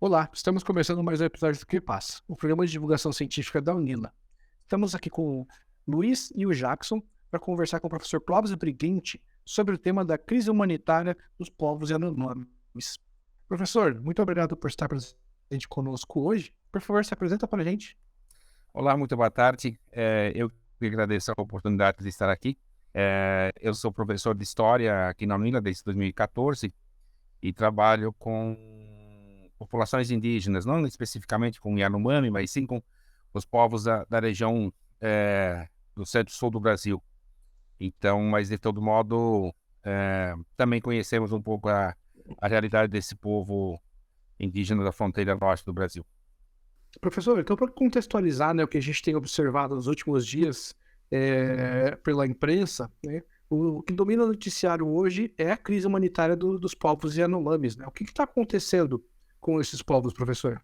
Olá, estamos começando mais um episódio do Que Passa, o programa de divulgação científica da Unila. Estamos aqui com o Luiz e o Jackson para conversar com o professor Clóvis Brighenti sobre o tema da crise humanitária dos povos Yanomamis. Professor, muito obrigado por estar presente conosco hoje. Por favor, se apresenta para a gente. Olá, muito boa tarde. Eu que agradeço a oportunidade de estar aqui. Eu sou professor de História aqui na UNILA desde 2014 e trabalho com populações indígenas, não especificamente com Yanomami, mas sim com os povos da região do centro-sul do Brasil. Então, mas de todo modo, também conhecemos um pouco a realidade desse povo indígena da fronteira norte do Brasil. Professor, então para contextualizar, né, o que a gente tem observado nos últimos dias pela imprensa, né, o que domina o noticiário hoje é a crise humanitária dos povos Yanomamis, né? O que está acontecendo com esses povos, professor?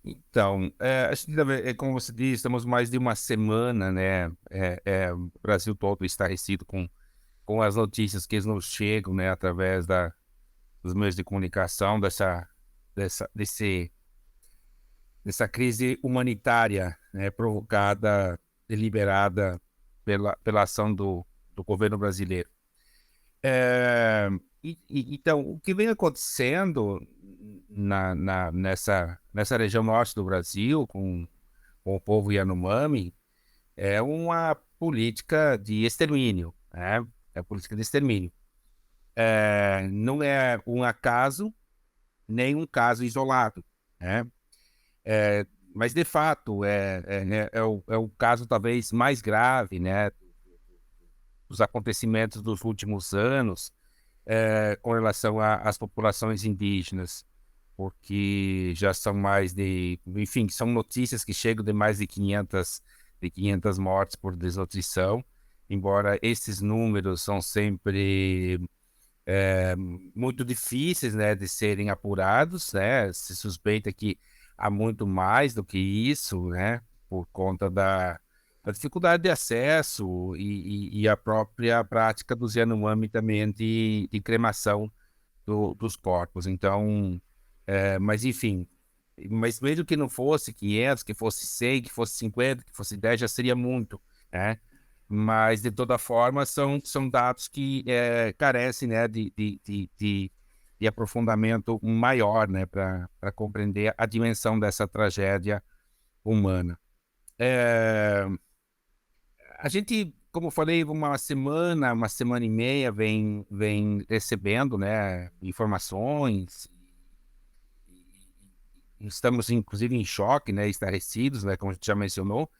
Então, acho que, como você disse, estamos mais de uma semana, né? O Brasil todo estarrecido com as notícias que nos chegam, né? Através dos meios de comunicação, dessa, desse, dessa crise humanitária, né? Provocada, deliberada pela ação do governo brasileiro. Então, o que vem acontecendo nessa região norte do Brasil, com o povo Yanomami, é uma política de extermínio, né? É política de extermínio. Não é um acaso, nem um caso isolado, né? Mas, de fato, é o caso talvez mais grave, né? Dos acontecimentos dos últimos anos, com relação às populações indígenas, porque já são mais enfim, são notícias que chegam de mais de 500 mortes por desnutrição, embora esses números são sempre muito difíceis, né, de serem apurados, né, se suspeita que há muito mais do que isso, né, por conta da dificuldade de acesso e a própria prática dos Yanomami também de cremação dos corpos. Então, mas enfim, mas mesmo que não fosse 500, que fosse 100, que fosse 50, que fosse 10, já seria muito, né? Mas, de toda forma, são dados que carecem, né, de aprofundamento maior, né, para compreender a dimensão dessa tragédia humana. É, a gente, como eu falei, uma semana e meia vem recebendo, né, informações. Estamos, inclusive, em choque, né, estarrecidos, né, como a gente já mencionou,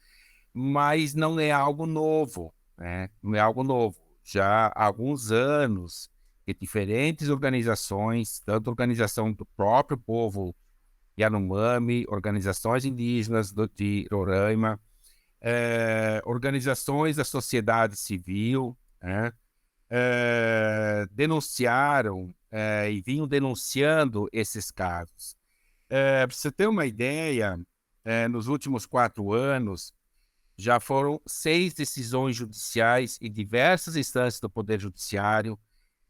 mas não é algo novo, né, não é algo novo. Já há alguns anos que diferentes organizações, tanto a organização do próprio povo Yanomami, organizações indígenas de Roraima, organizações da sociedade civil, né, denunciaram e vinham denunciando esses casos. Para você ter uma ideia, nos últimos 4 anos, já foram 6 decisões judiciais em diversas instâncias do Poder Judiciário,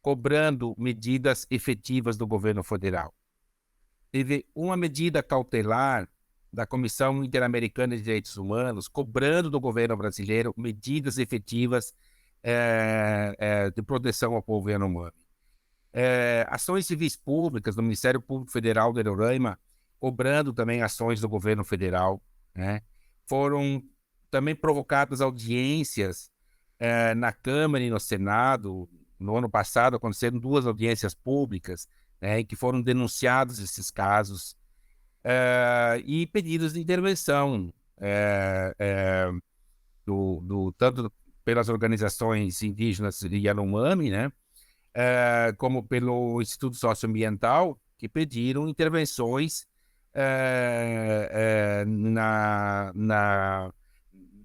cobrando medidas efetivas do governo federal. Teve uma medida cautelar da Comissão Interamericana de Direitos Humanos, cobrando do governo brasileiro medidas efetivas de proteção ao povo Yanomami. Ações civis públicas do Ministério Público Federal de Roraima, cobrando também ações do governo federal, né? Foram também provocadas audiências na Câmara e no Senado. No ano passado aconteceram 2 audiências públicas, né, em que foram denunciados esses casos e pedidos de intervenção tanto pelas organizações indígenas de Yanomami, né, como pelo Instituto Socioambiental, que pediram intervenções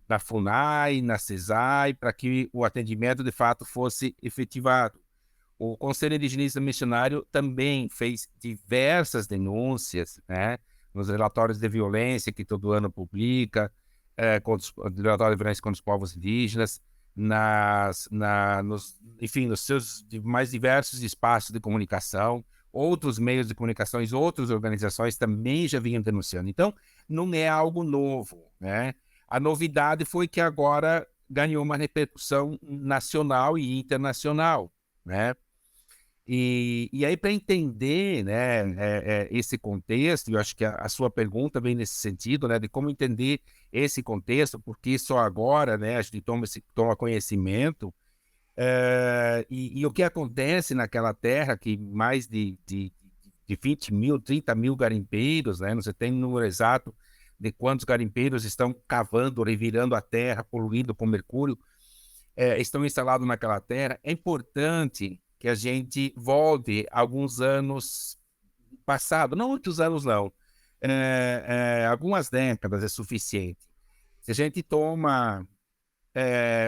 na FUNAI, na CESAI, para que o atendimento de fato fosse efetivado. O Conselho Indigenista Missionário também fez diversas denúncias, né, nos relatórios de violência que todo ano publica, relatório de violência contra os povos indígenas, enfim, nos seus mais diversos espaços de comunicação, outros meios de comunicações, outras organizações também já vinham denunciando. Então, não é algo novo, né? A novidade foi que agora ganhou uma repercussão nacional e internacional, né? E aí, para entender, né, esse contexto, eu acho que a sua pergunta vem nesse sentido, né, de como entender esse contexto, porque só agora, né, a gente toma conhecimento, e o que acontece naquela terra, que mais de 20 mil, 30 mil garimpeiros, né, não se tem o número exato de quantos garimpeiros estão cavando, revirando a terra, poluindo com mercúrio, estão instalados naquela terra. É importante que a gente volte alguns anos passado, não muitos anos não, algumas décadas é suficiente. Se a gente toma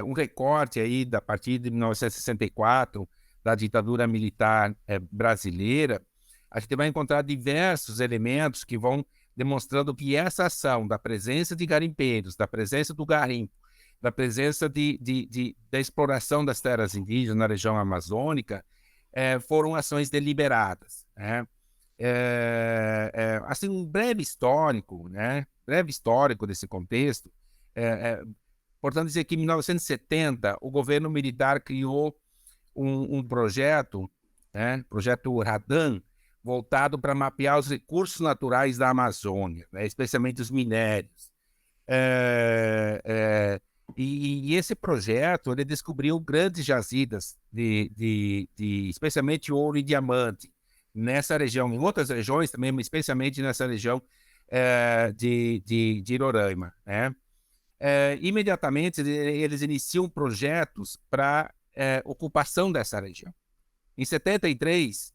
um recorte aí da partir de 1964, da ditadura militar brasileira, a gente vai encontrar diversos elementos que vão demonstrando que essa ação da presença de garimpeiros, da presença do garimpo, da presença da exploração das terras indígenas na região amazônica, foram ações deliberadas, né? Assim, um breve histórico, né? Breve histórico desse contexto. Portanto, dizer que em 1970 o governo militar criou um projeto, né? Projeto Radan, voltado para mapear os recursos naturais da Amazônia, né? Especialmente os minérios. E esse projeto ele descobriu grandes jazidas especialmente ouro e diamante nessa região, em outras regiões também, mas especialmente nessa região de Roraima, né? Imediatamente eles iniciam projetos para ocupação dessa região. Em 73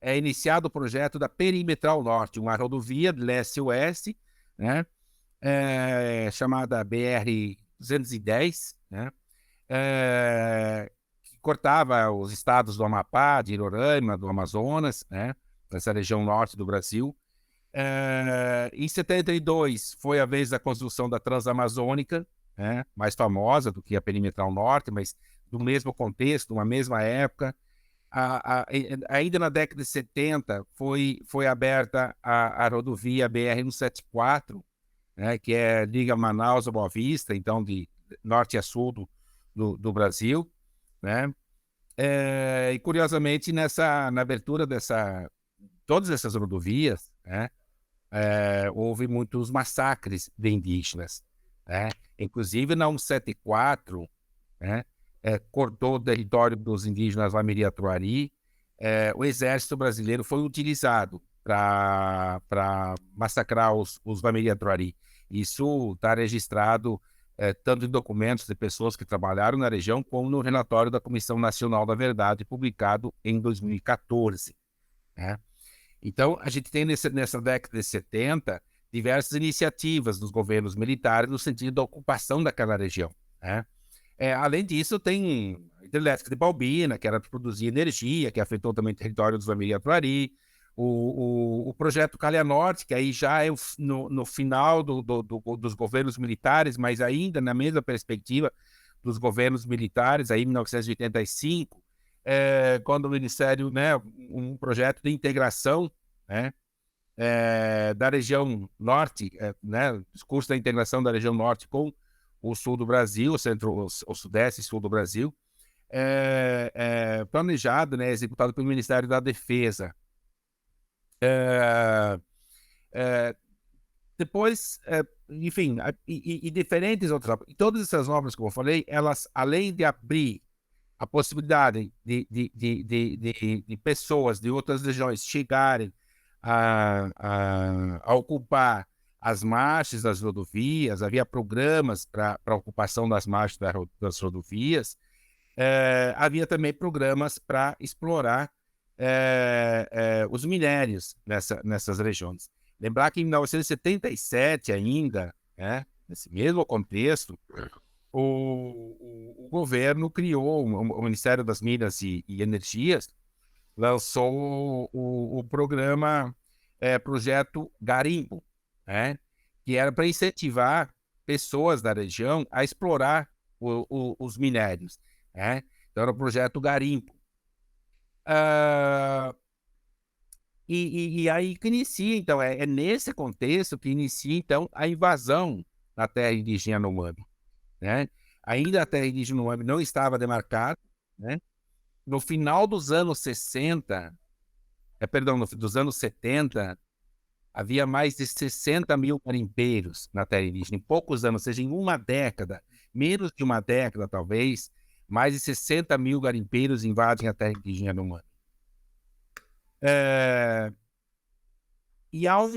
é iniciado o projeto da Perimetral Norte, uma rodovia de leste-oeste, né? Chamada BR-210, né? Que cortava os estados do Amapá, de Roraima, do Amazonas, né? Essa região norte do Brasil. Em 72 foi a vez da construção da Transamazônica, né? Mais famosa do que a Perimetral Norte, mas do mesmo contexto, uma mesma época. Ainda na década de 70 foi aberta a rodovia BR-174, né, que liga Manaus a Boa Vista, então de norte a sul do Brasil, né? E curiosamente na abertura todas essas rodovias, né, houve muitos massacres de indígenas, né? Inclusive na 174, né, cortou o território dos indígenas Lamiri-Atuari. O exército brasileiro foi utilizado para massacrar os Lamiri-Atuari. Isso está registrado tanto em documentos de pessoas que trabalharam na região, como no relatório da Comissão Nacional da Verdade, publicado em 2014. Né? Então, a gente tem nessa década de 70 diversas iniciativas dos governos militares no sentido da ocupação daquela região. Né? Além disso, tem a hidrelétrica de Balbina, que era para produzir energia, que afetou também o território dos Lamiri-Atuari. O projeto Calha Norte, que aí já é no final dos governos militares, mas ainda na mesma perspectiva dos governos militares, aí em 1985, quando o Ministério, né, um projeto de integração, né, da região norte, né, discurso da integração da região norte com o sul do Brasil, o sudeste e sul do Brasil, planejado, né, executado pelo Ministério da Defesa. Depois, enfim, e diferentes outras obras. E todas essas obras, como eu falei, elas, além de abrir a possibilidade de pessoas de outras regiões chegarem a ocupar as margens das rodovias, havia programas para a ocupação das margens das rodovias, havia também programas para explorar os minérios nessas regiões. Lembrar que em 1977 ainda, né, nesse mesmo contexto, o governo criou, o Ministério das Minas e Energias lançou o programa Projeto Garimpo, né, que era para incentivar pessoas da região a explorar os minérios. Né? Então era o Projeto Garimpo. E aí que inicia, então, é nesse contexto que inicia, então, a invasão da terra indígena Yanomami, né? Ainda a terra indígena Yanomami não estava demarcada, né? No final dos anos 60, perdão, dos anos 70, havia mais de 60 mil garimpeiros na terra indígena. Em poucos anos, ou seja, em uma década, menos de uma década talvez, mais de 60 mil garimpeiros invadem a terra indígena Yanomami. É, E há os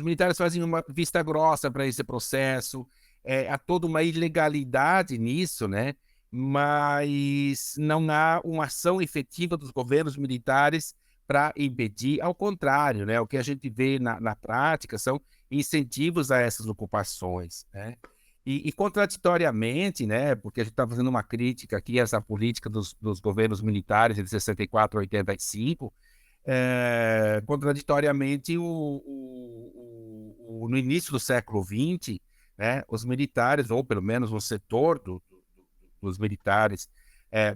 militares fazem uma vista grossa para esse processo, há toda uma ilegalidade nisso, né? Mas não há uma ação efetiva dos governos militares para impedir, ao contrário, né? O que a gente vê na prática são incentivos a essas ocupações, né? E contraditoriamente, né? Porque a gente está fazendo uma crítica aqui a essa política dos governos militares de 64 a 85, contraditoriamente, no início do século XX, né, os militares, ou pelo menos um setor dos militares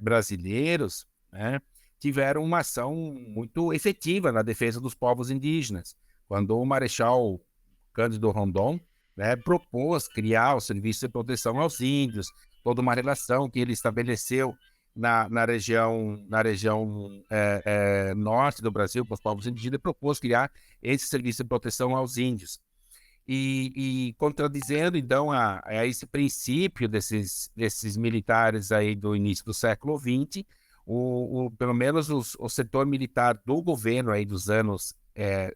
brasileiros, né, tiveram uma ação muito efetiva na defesa dos povos indígenas. Quando o Marechal Cândido Rondon, né, propôs criar o Serviço de Proteção aos Índios, toda uma relação que ele estabeleceu na região norte do Brasil, para os povos indígenas, e propôs criar esse serviço de proteção aos índios. E contradizendo, então, a esse princípio desses militares aí do início do século XX, pelo menos o setor militar do governo aí dos anos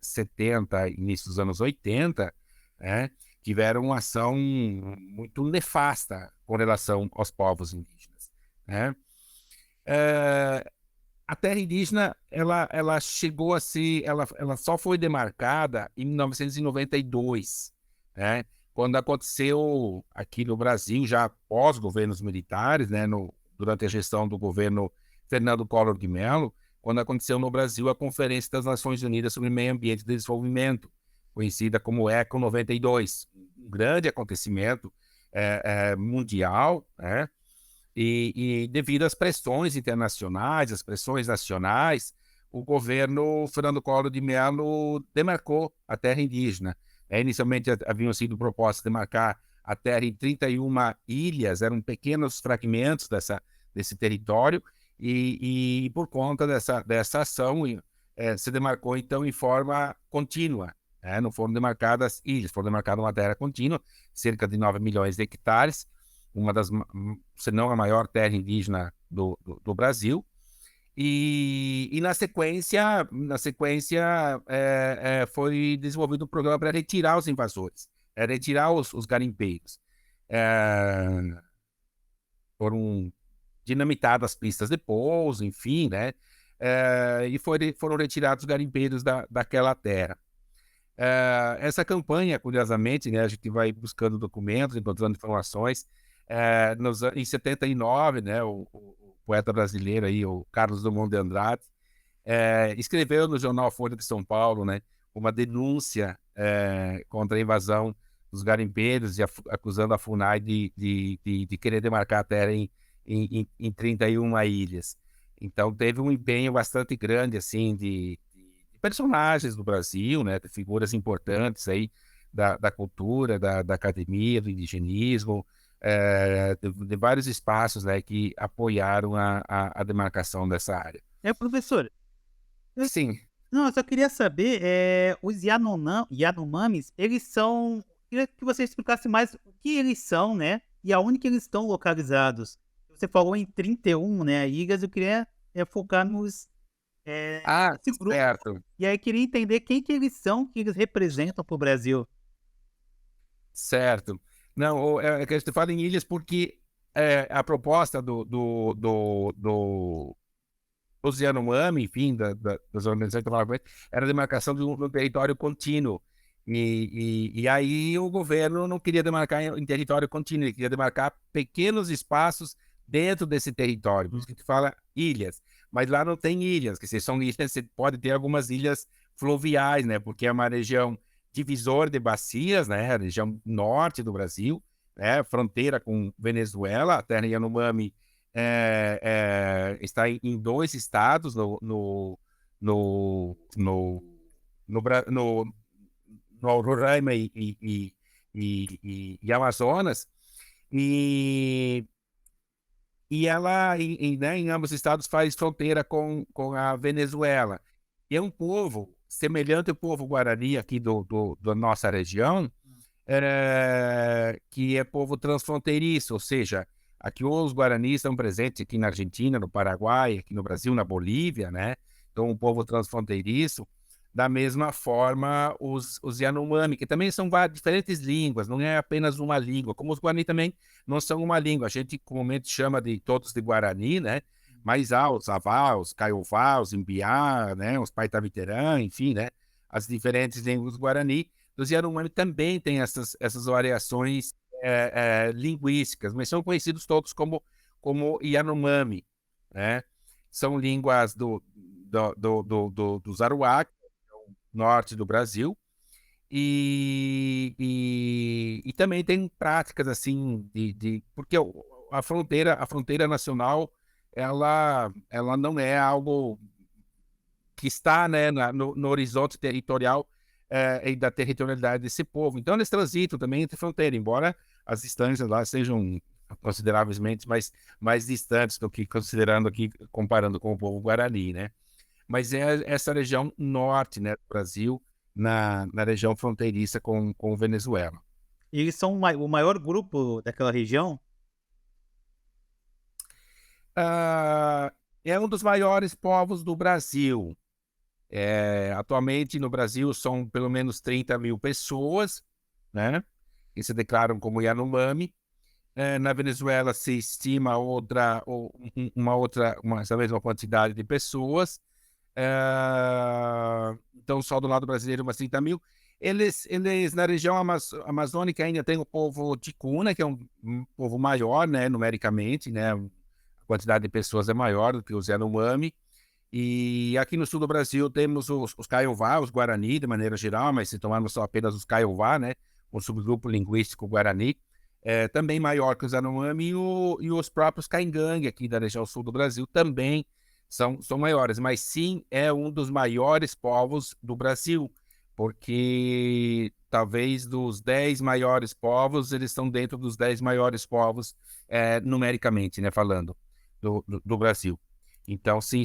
70, início dos anos 80, né, tiveram uma ação muito nefasta com relação aos povos indígenas, né? É, a terra indígena, ela chegou a ser, ela só foi demarcada em 1992, né? Quando aconteceu aqui no Brasil, já pós governos militares, né? Durante a gestão do governo Fernando Collor de Mello, quando aconteceu no Brasil a Conferência das Nações Unidas sobre Meio Ambiente e Desenvolvimento, conhecida como ECO 92, um grande acontecimento mundial, né? E devido às pressões internacionais, às pressões nacionais, o governo Fernando Collor de Mello demarcou a terra indígena. Inicialmente haviam sido propostas demarcar a terra em 31 ilhas, eram pequenos fragmentos desse território, e por conta dessa ação, se demarcou então em forma contínua. Não foram demarcadas ilhas, foram demarcadas uma terra contínua, cerca de 9 milhões de hectares, uma das, se não a maior terra indígena do Brasil. E na sequência foi desenvolvido um programa para retirar os invasores, retirar os garimpeiros. Foram dinamitadas as pistas de pouso, enfim, né? E foram retirados os garimpeiros daquela terra. Essa campanha, curiosamente, né, a gente vai buscando documentos, encontrando informações. Em 79, né, o poeta brasileiro aí, o Carlos Drummond de Andrade, escreveu no jornal Folha de São Paulo, né, uma denúncia contra a invasão dos garimpeiros e acusando a FUNAI de querer demarcar a terra em 31 ilhas. Então teve um empenho bastante grande assim de personagens do Brasil, né, de figuras importantes aí da cultura, da academia, do indigenismo, de vários espaços, né, que apoiaram a demarcação dessa área. Professor, Sim, não, eu só queria saber, os Yanomamis, eles são... Queria que você explicasse mais o que eles são, né? E aonde que eles estão localizados. Você falou em 31, né, ilhas, eu queria focar nesse grupo. certo, E aí queria entender quem que eles são, que eles representam para o Brasil. certo. Não, é que a gente fala em ilhas porque a proposta dos Yanomami, enfim, das organizações que tomavam conta, era a demarcação de um território contínuo. E aí o governo não queria demarcar em território contínuo, ele queria demarcar pequenos espaços dentro desse território. Por isso que a gente fala ilhas. Mas lá não tem ilhas, que se são ilhas, você pode ter algumas ilhas fluviais, né? Porque é uma região divisor de bacias, né? A região norte do Brasil, né? Fronteira com Venezuela, a terra Yanomami está em 2 estados no Roraima e Amazonas, e, ela, né, em ambos os estados, faz fronteira com a Venezuela. E é um povo semelhante ao povo Guarani aqui da nossa região, que é povo transfronteiriço, ou seja, aqui os Guaranis estão presentes aqui na Argentina, no Paraguai, aqui no Brasil, na Bolívia, né? Então, um povo transfronteiriço. Da mesma forma, os Yanomami, que também são diferentes línguas, não é apenas uma língua. Como os Guarani também não são uma língua. A gente comumente chama de todos de Guarani, né? Mas há os Avá, os Kaiowá, os Imbiá, né? Os Paitaviterã, enfim, né? As diferentes línguas do Guarani. Os Yanomami também têm essas variações linguísticas, mas são conhecidos todos como Yanomami, né? São línguas dos Aruac, norte do Brasil, e também tem práticas assim porque a fronteira nacional ela não é algo que está, né, no horizonte territorial e da territorialidade desse povo. Então eles transitam também entre fronteira, embora as distâncias lá sejam consideravelmente mais distantes do que considerando aqui, comparando com o povo Guarani, né? Mas é essa região norte, né, do Brasil, na região fronteiriça com Venezuela. Eles são o maior grupo daquela região? É um dos maiores povos do Brasil. Atualmente no Brasil são pelo menos 30 mil pessoas, né, que se declaram como Yanomami. Na Venezuela se estima essa mesma quantidade de pessoas. Então, só do lado brasileiro, umas 30 mil. Eles na região amazônica ainda tem o povo Ticuna, que é um povo maior, né, numericamente, né, a quantidade de pessoas é maior do que os Yanomami. E aqui no sul do Brasil temos os Kaiowá, os Guarani, de maneira geral, mas se tomarmos só apenas os Kaiowá, né, o subgrupo linguístico Guarani, também maior que os Yanomami, e os próprios Caingangue, aqui da região sul do Brasil, também são maiores, mas sim é um dos maiores povos do Brasil, porque talvez dos 10 maiores povos, eles estão dentro dos 10 maiores povos, numericamente, né, falando, do Brasil. Então, sim,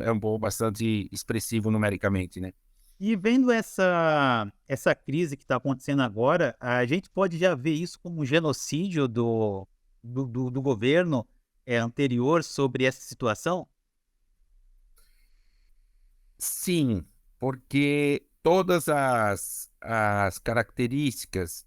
é um povo bastante expressivo numericamente, né? E vendo essa crise que está acontecendo agora, a gente pode já ver isso como um genocídio do governo anterior sobre essa situação? Sim, porque todas as características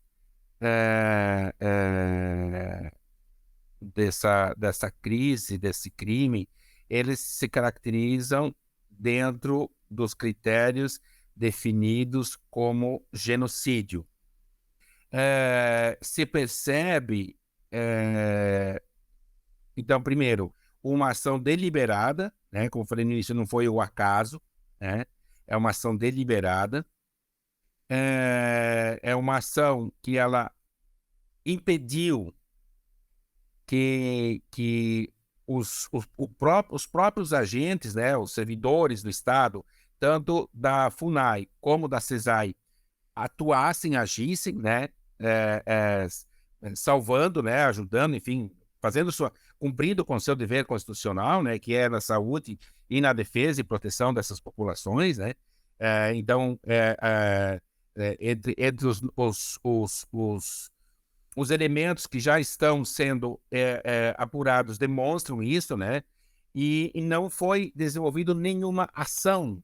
dessa crise, desse crime, eles se caracterizam dentro dos critérios definidos como genocídio. Se percebe, então, primeiro, uma ação deliberada, né? Como eu falei no início, não foi o acaso, né? É uma ação deliberada, é uma ação que ela impediu que os próprios agentes, né, os servidores do Estado, tanto da FUNAI como da CESAI, atuassem, agissem, né, salvando, né, ajudando, enfim, cumprindo com seu dever constitucional, né, que é na saúde e na defesa e proteção dessas populações, né. Então, entre os elementos que já estão sendo apurados demonstram isso, né? E não foi desenvolvido nenhuma ação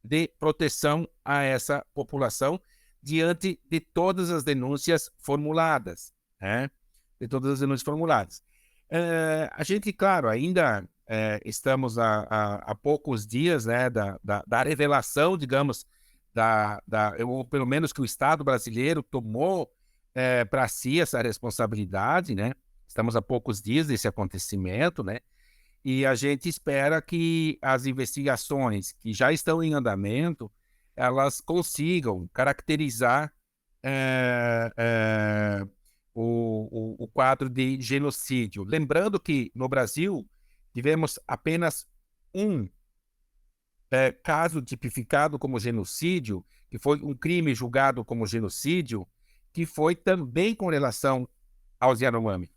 de proteção a essa população diante de todas as denúncias formuladas, né? De todas as denúncias formuladas. A gente, claro, ainda estamos a poucos dias, né, da revelação, digamos, ou pelo menos que o Estado brasileiro tomou para si essa responsabilidade, né? Estamos a poucos dias desse acontecimento, né? E a gente espera que as investigações que já estão em andamento, elas consigam caracterizar o quadro de genocídio. Lembrando que no Brasil tivemos apenas um caso tipificado como genocídio, que foi um crime julgado como genocídio, que foi também com relação aos Yanomami.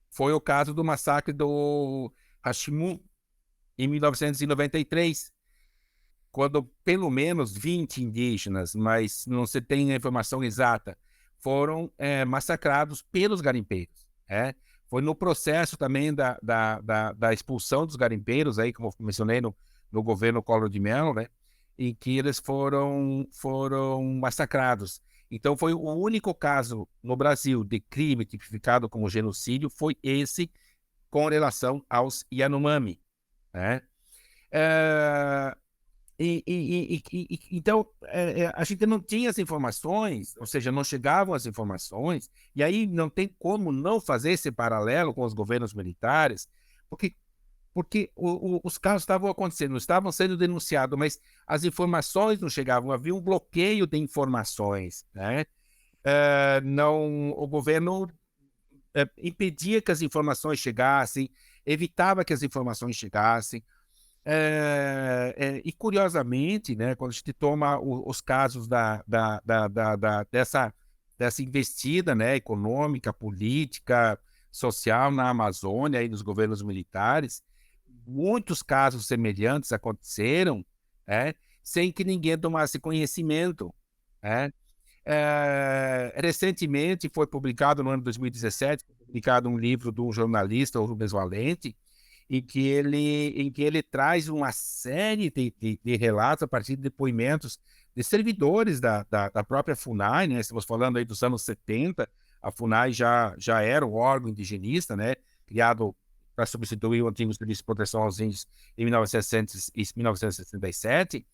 Foi o caso do massacre do Hashimu, em 1993, quando pelo menos 20 indígenas, mas não se tem a informação exata, foram massacrados pelos garimpeiros. Foi no processo também da expulsão dos garimpeiros, aí, como eu mencionei, no governo Collor de Mello, né, em que eles foram massacrados. Então, foi o único caso no Brasil de crime tipificado como genocídio, foi esse com relação aos Yanomami. Né? É, então, a gente não tinha as informações, ou seja, não chegavam as informações, e aí não tem como não fazer esse paralelo com os governos militares, porque os casos estavam acontecendo, estavam sendo denunciados, mas as informações não chegavam, havia um bloqueio de informações. Né? Não, o governo impedia que as informações chegassem, evitava que as informações chegassem. E curiosamente, né, quando a gente toma os casos dessa investida, né, econômica, política, social na Amazônia e nos governos militares, muitos casos semelhantes aconteceram, sem que ninguém tomasse conhecimento. Né? Recentemente foi publicado, no ano de 2017, publicado um livro de um jornalista, o Rubens Valente, em que ele traz uma série de relatos a partir de depoimentos de servidores da própria FUNAI, né? Estamos falando aí dos anos 70, a FUNAI já era um órgão indigenista, né? Criado para substituir o antigo Serviço de Proteção aos Índios em 1967,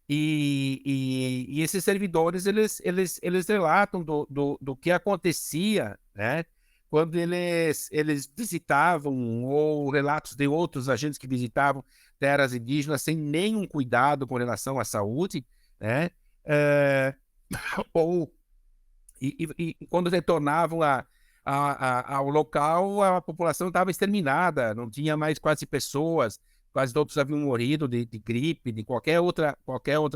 e esses servidores, eles relatam do que acontecia, né? Quando eles visitavam, ou relatos de outros agentes que visitavam terras indígenas sem nenhum cuidado com relação à saúde, né? É, ou e quando retornavam ao local, a população estava exterminada, não tinha mais quase pessoas, quase todos haviam morrido de gripe, de qualquer outra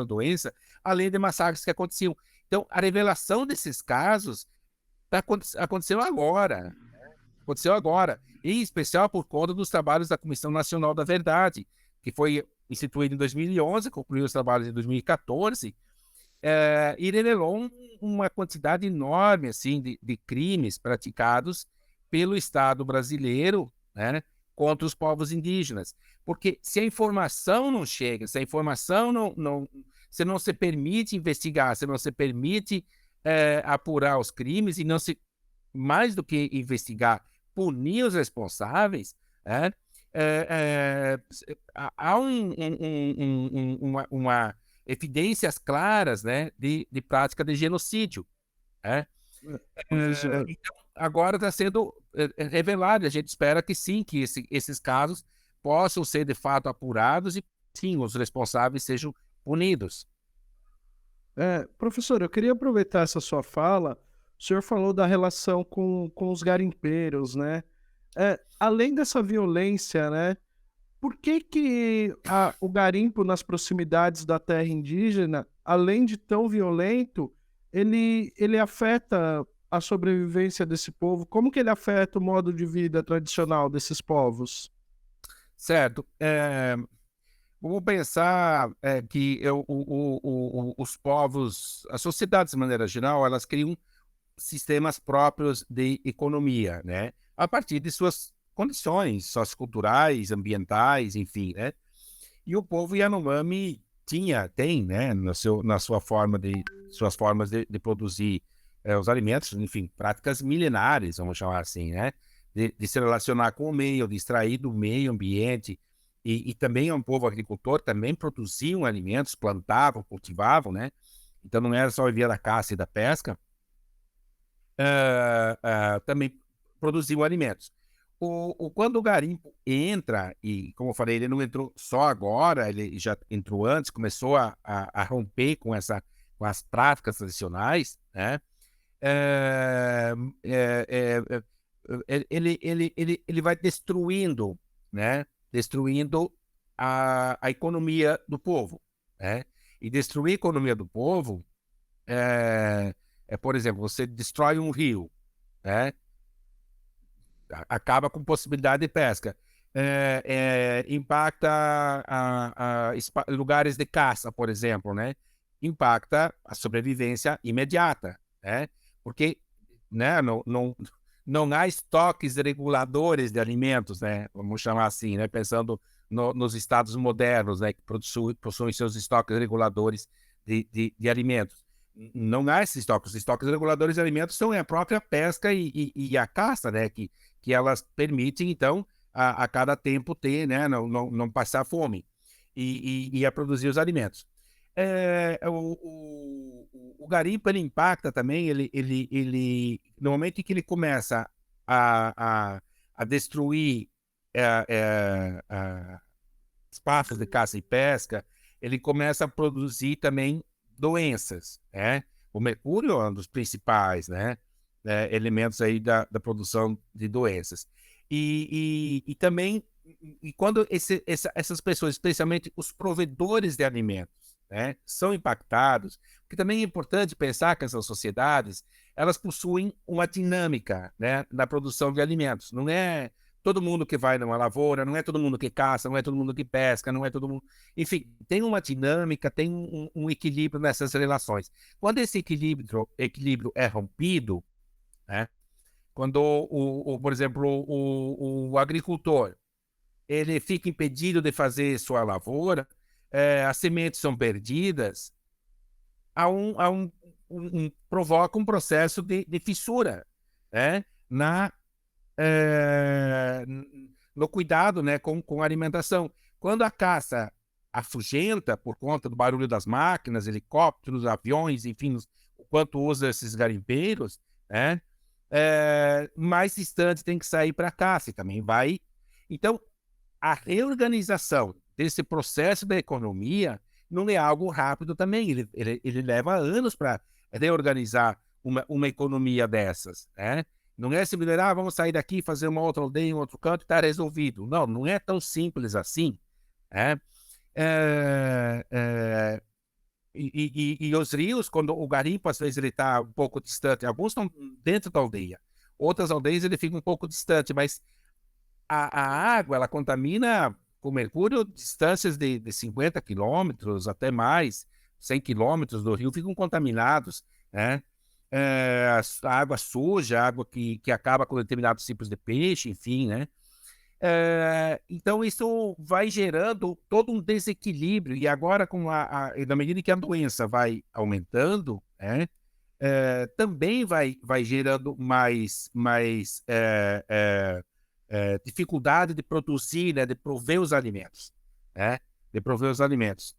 doença, além de massacres que aconteciam. Então, a revelação desses casos aconteceu agora. Aconteceu agora, em especial por conta dos trabalhos da Comissão Nacional da Verdade, que foi instituída em 2011, concluiu os trabalhos em 2014, e revelou uma quantidade enorme assim, de crimes praticados pelo Estado brasileiro, né, contra os povos indígenas. Porque se a informação não chega, se a informação se não se permite investigar, se não se permite apurar os crimes e não se, mais do que investigar, punir os responsáveis, né, há uma evidências claras, né, de prática de genocídio. Né? Professor, Então, agora está sendo revelado, a gente espera que sim, que esses casos possam ser de fato apurados e sim, os responsáveis sejam punidos. professor, eu queria aproveitar essa sua fala. O senhor falou da relação com os garimpeiros, né? Além dessa violência, né? Por que que o garimpo nas proximidades da terra indígena, além de tão violento, ele afeta a sobrevivência desse povo? Como que ele afeta o modo de vida tradicional desses povos? Certo. Vamos pensar que os povos, as sociedades de maneira geral, elas criam sistemas próprios de economia, né? A partir de suas condições socioculturais, ambientais, enfim, né? E o povo Yanomami tem, né, suas formas de produzir os alimentos, enfim, práticas milenares, vamos chamar assim, né? De se relacionar com o meio, de extrair do meio ambiente, e também é um povo agricultor, também produziam alimentos, plantavam, cultivavam, né? Então não era só via da caça e da pesca, também produziam alimentos. Quando o garimpo entra, e como eu falei, ele não entrou só agora, ele já entrou antes, começou a romper com as práticas tradicionais, né? É, é, é, ele vai destruindo, né? Destruindo a economia do povo, né? E destruir a economia do povo por exemplo, você destrói um rio, né? Acaba com possibilidade de pesca. Impacta lugares de caça, por exemplo, né? Impacta a sobrevivência imediata, né? Porque, né, não há estoques reguladores de alimentos, né? Vamos chamar assim, né? Pensando nos estados modernos, né? Que possuem seus estoques reguladores de alimentos. Não há esses estoques. Os estoques reguladores de alimentos são a própria pesca e a caça, né? Que elas permitem, então, a cada tempo ter, né? Não passar fome e a produzir os alimentos. O garimpo, ele impacta também, no momento em que ele começa a destruir espaços de caça e pesca, ele começa a produzir também doenças, né? O mercúrio é um dos principais, né? Elementos aí da produção de doenças. E também, quando essas pessoas, especialmente os provedores de alimentos, né, são impactados, porque também é importante pensar que essas sociedades, elas possuem uma dinâmica, né, na produção de alimentos. Não é todo mundo que vai numa lavoura, não é todo mundo que caça, não é todo mundo que pesca, não é todo mundo... Enfim, tem uma dinâmica, tem um equilíbrio nessas relações. Quando esse equilíbrio é rompido, né, quando, por exemplo, o agricultor ele fica impedido de fazer sua lavoura, as sementes são perdidas, provoca um processo de fissura, né, no cuidado, né, com a alimentação. Quando a caça afugenta por conta do barulho das máquinas, helicópteros, aviões, enfim, o quanto usa esses garimpeiros, né, mais distante tem que sair para a caça e também vai. Então, a reorganização desse processo da economia não é algo rápido também. Ele leva anos para reorganizar uma economia dessas, né? Não é simplesmente, vamos sair daqui, fazer uma outra aldeia em outro canto e está resolvido. Não, não é tão simples assim, né? E os rios, quando o garimpo, às vezes, ele está um pouco distante. Alguns estão dentro da aldeia. Outras aldeias, ele fica um pouco distante, mas a água, ela contamina com mercúrio distâncias de 50 quilômetros, até mais, 100 quilômetros do rio ficam contaminados, né? A água suja, a água que acaba com determinados tipos de peixe, enfim, né? Então, isso vai gerando todo um desequilíbrio, e agora, na medida que a doença vai aumentando, né? Também vai gerando mais dificuldade de produzir, né, de prover os alimentos, né? De prover os alimentos.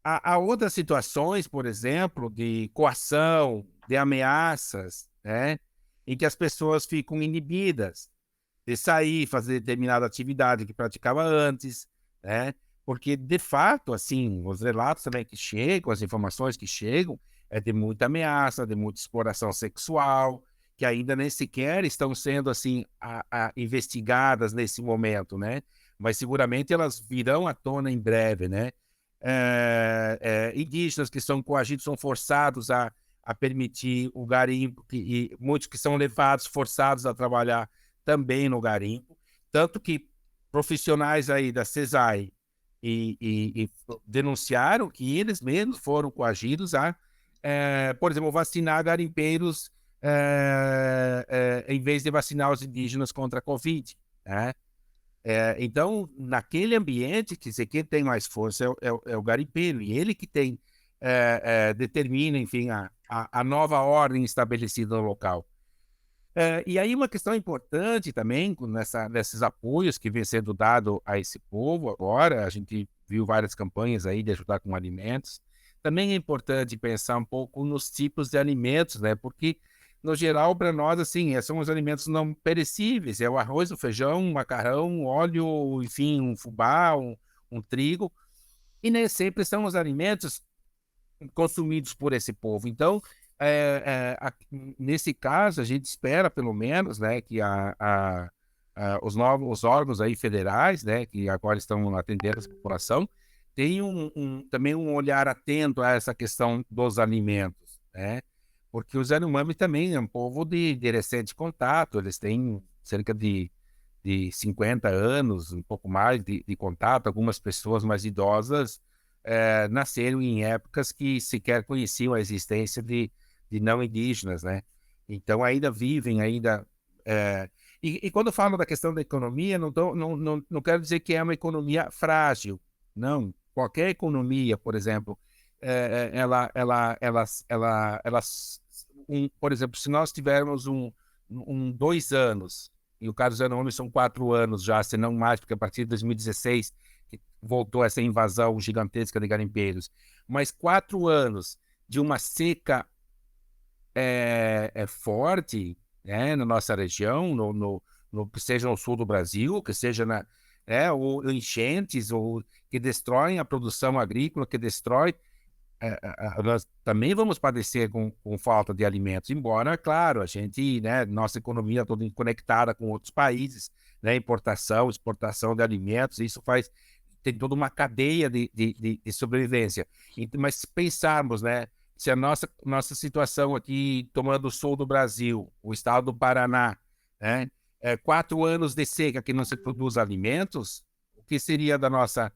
Há outras situações, por exemplo, de coação, de ameaças, né, em que as pessoas ficam inibidas de sair, fazer determinada atividade que praticava antes, né? Porque, de fato, assim, os relatos também que chegam, as informações que chegam, é de muita ameaça, de muita exploração sexual, que ainda nem sequer estão sendo, assim, investigadas nesse momento, né? Mas seguramente elas virão à tona em breve, né? Indígenas que são coagidos, são forçados a permitir o garimpo, e muitos que são levados, forçados a trabalhar também no garimpo, tanto que profissionais aí da CESAI denunciaram que eles mesmos foram coagidos a, por exemplo, vacinar garimpeiros em vez de vacinar os indígenas contra a Covid, né? Então, naquele ambiente, quem tem mais força é o garimpeiro, e ele que tem, determina, enfim, a nova ordem estabelecida no local. E aí uma questão importante também, nesses apoios que vem sendo dado a esse povo agora, a gente viu várias campanhas aí de ajudar com alimentos, também é importante pensar um pouco nos tipos de alimentos, né? Porque, no geral, para nós, assim, são os alimentos não perecíveis, é o arroz, o feijão, o macarrão, o óleo, enfim, um fubá, um trigo, e nem sempre são os alimentos consumidos por esse povo. Então, nesse caso, a gente espera, pelo menos, né, que os órgãos aí federais, né, que agora estão atendendo essa população, têm também um olhar atento a essa questão dos alimentos, né? Porque os Yanomami também é um povo de recente contato, eles têm cerca de 50 anos, um pouco mais de contato. Algumas pessoas mais idosas nasceram em épocas que sequer conheciam a existência de não indígenas, né? Então ainda vivem, e quando eu falo da questão da economia, não quero dizer que é uma economia frágil, não. Qualquer economia, por exemplo, por exemplo, se nós tivermos 2 anos, e o caso dos Yanomami são 4 anos já, se não mais, porque a partir de 2016 que voltou essa invasão gigantesca de garimpeiros, mas 4 anos de uma seca forte, né, na nossa região, que seja no sul do Brasil, que seja ou enchentes, ou que destroem a produção agrícola, que destrói. Nós também vamos padecer com falta de alimentos, embora, claro, a gente, né, nossa economia toda conectada com outros países, né, importação, exportação de alimentos, isso tem toda uma cadeia de sobrevivência. Mas se pensarmos, né, se a nossa situação aqui, tomando o sul do Brasil, o estado do Paraná, né, 4 anos de seca que não se produz alimentos, o que seria da nossa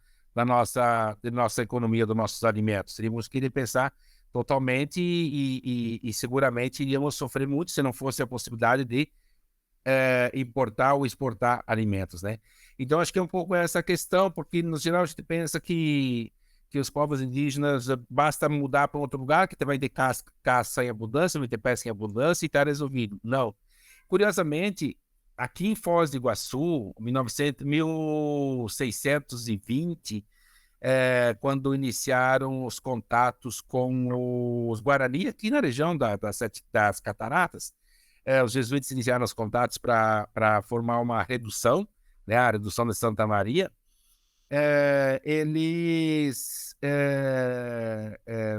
economia, dos nossos alimentos? Teríamos que pensar totalmente e seguramente iríamos sofrer muito se não fosse a possibilidade de importar ou exportar alimentos, né? Então, acho que é um pouco essa questão, porque, no geral, a gente pensa que os povos indígenas basta mudar para outro lugar, que vai ter caça em abundância, vai ter pesca em abundância e está resolvido. Não. Curiosamente, aqui em Foz do Iguaçu, 1620, quando iniciaram os contatos com os Guarani, aqui na região das Cataratas, os jesuítas iniciaram os contatos para formar uma redução, né, a redução de Santa Maria. Eles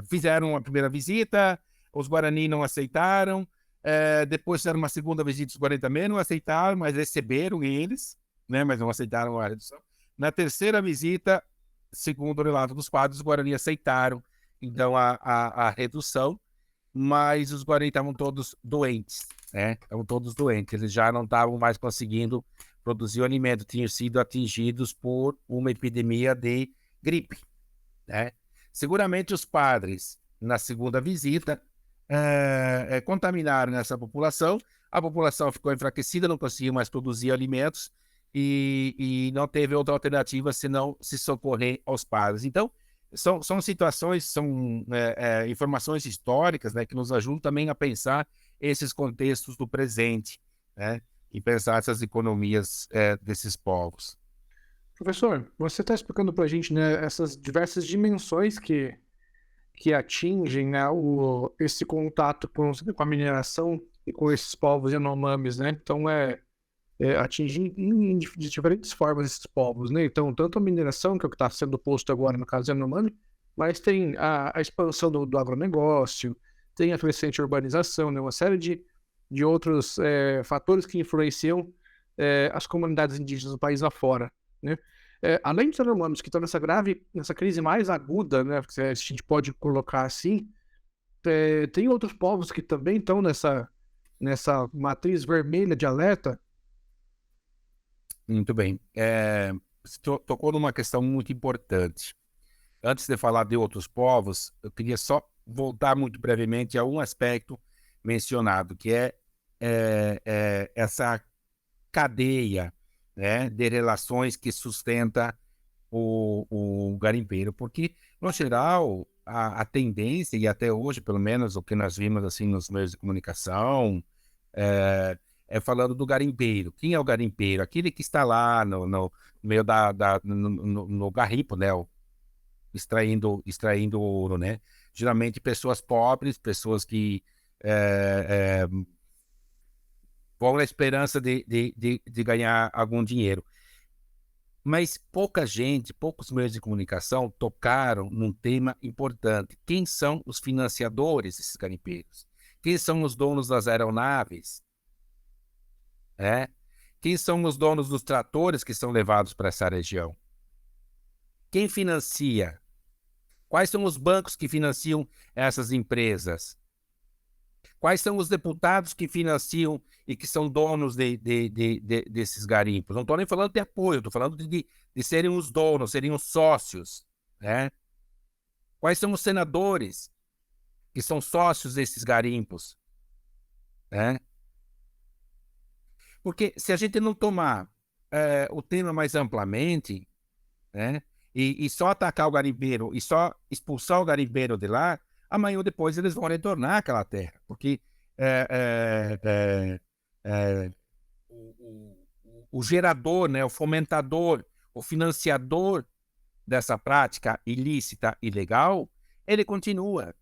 fizeram a primeira visita, os Guarani não aceitaram, depois fizeram uma segunda visita, os Guarani também não aceitaram, mas receberam eles, né, mas não aceitaram a redução. Na terceira visita, segundo o relato dos padres, os Guarani aceitaram, então, a redução, mas os Guarani estavam todos doentes, né? Estavam todos doentes, eles já não estavam mais conseguindo produzir o alimento, tinham sido atingidos por uma epidemia de gripe, né? Seguramente os padres, na segunda visita, contaminaram essa população, a população ficou enfraquecida, não conseguia mais produzir alimentos e não teve outra alternativa senão se socorrer aos padres. Então, são situações, são informações históricas, né, que nos ajudam também a pensar esses contextos do presente, né, e pensar essas economias desses povos. Professor, você está explicando para a gente, né, essas diversas dimensões que atingem, né, esse contato com a mineração e com esses povos Yanomamis, né? Então, atingir de diferentes formas esses povos, né? Então, tanto a mineração, que é o que está sendo posto agora no caso Yanomami, mas tem a expansão do agronegócio, tem a crescente urbanização, né? Uma série de outros fatores que influenciam as comunidades indígenas do país afora, né? Além dos Yanomamis, que estão nessa crise mais aguda, né? Se a gente pode colocar assim, tem outros povos que também estão nessa matriz vermelha de alerta. Muito bem. Você tocou numa questão muito importante. Antes de falar de outros povos, eu queria só voltar muito brevemente a um aspecto mencionado, que é essa cadeia, né, de relações que sustenta o garimpeiro. Porque, no geral, a tendência, e até hoje, pelo menos, o que nós vimos assim, nos meios de comunicação, falando do garimpeiro. Quem é o garimpeiro? Aquele que está lá no meio no garimpo, né? Extraindo ouro, né? Geralmente pessoas pobres, pessoas que vão na esperança de ganhar algum dinheiro. Mas poucos meios de comunicação tocaram num tema importante. Quem são os financiadores desses garimpeiros? Quem são os donos das aeronaves? Quem são os donos dos tratores que são levados para essa região? Quem financia? Quais são os bancos que financiam essas empresas? Quais são os deputados que financiam e que são donos desses garimpos? Não estou nem falando de apoio, estou falando de serem os donos, serem os sócios, né? Quais são os senadores que são sócios desses garimpos, né? Porque se a gente não tomar o tema mais amplamente, né, e só atacar o garimpeiro e só expulsar o garimpeiro de lá, amanhã ou depois eles vão retornar àquela terra, porque o gerador, né, o fomentador, o financiador dessa prática ilícita, ilegal, ele continua.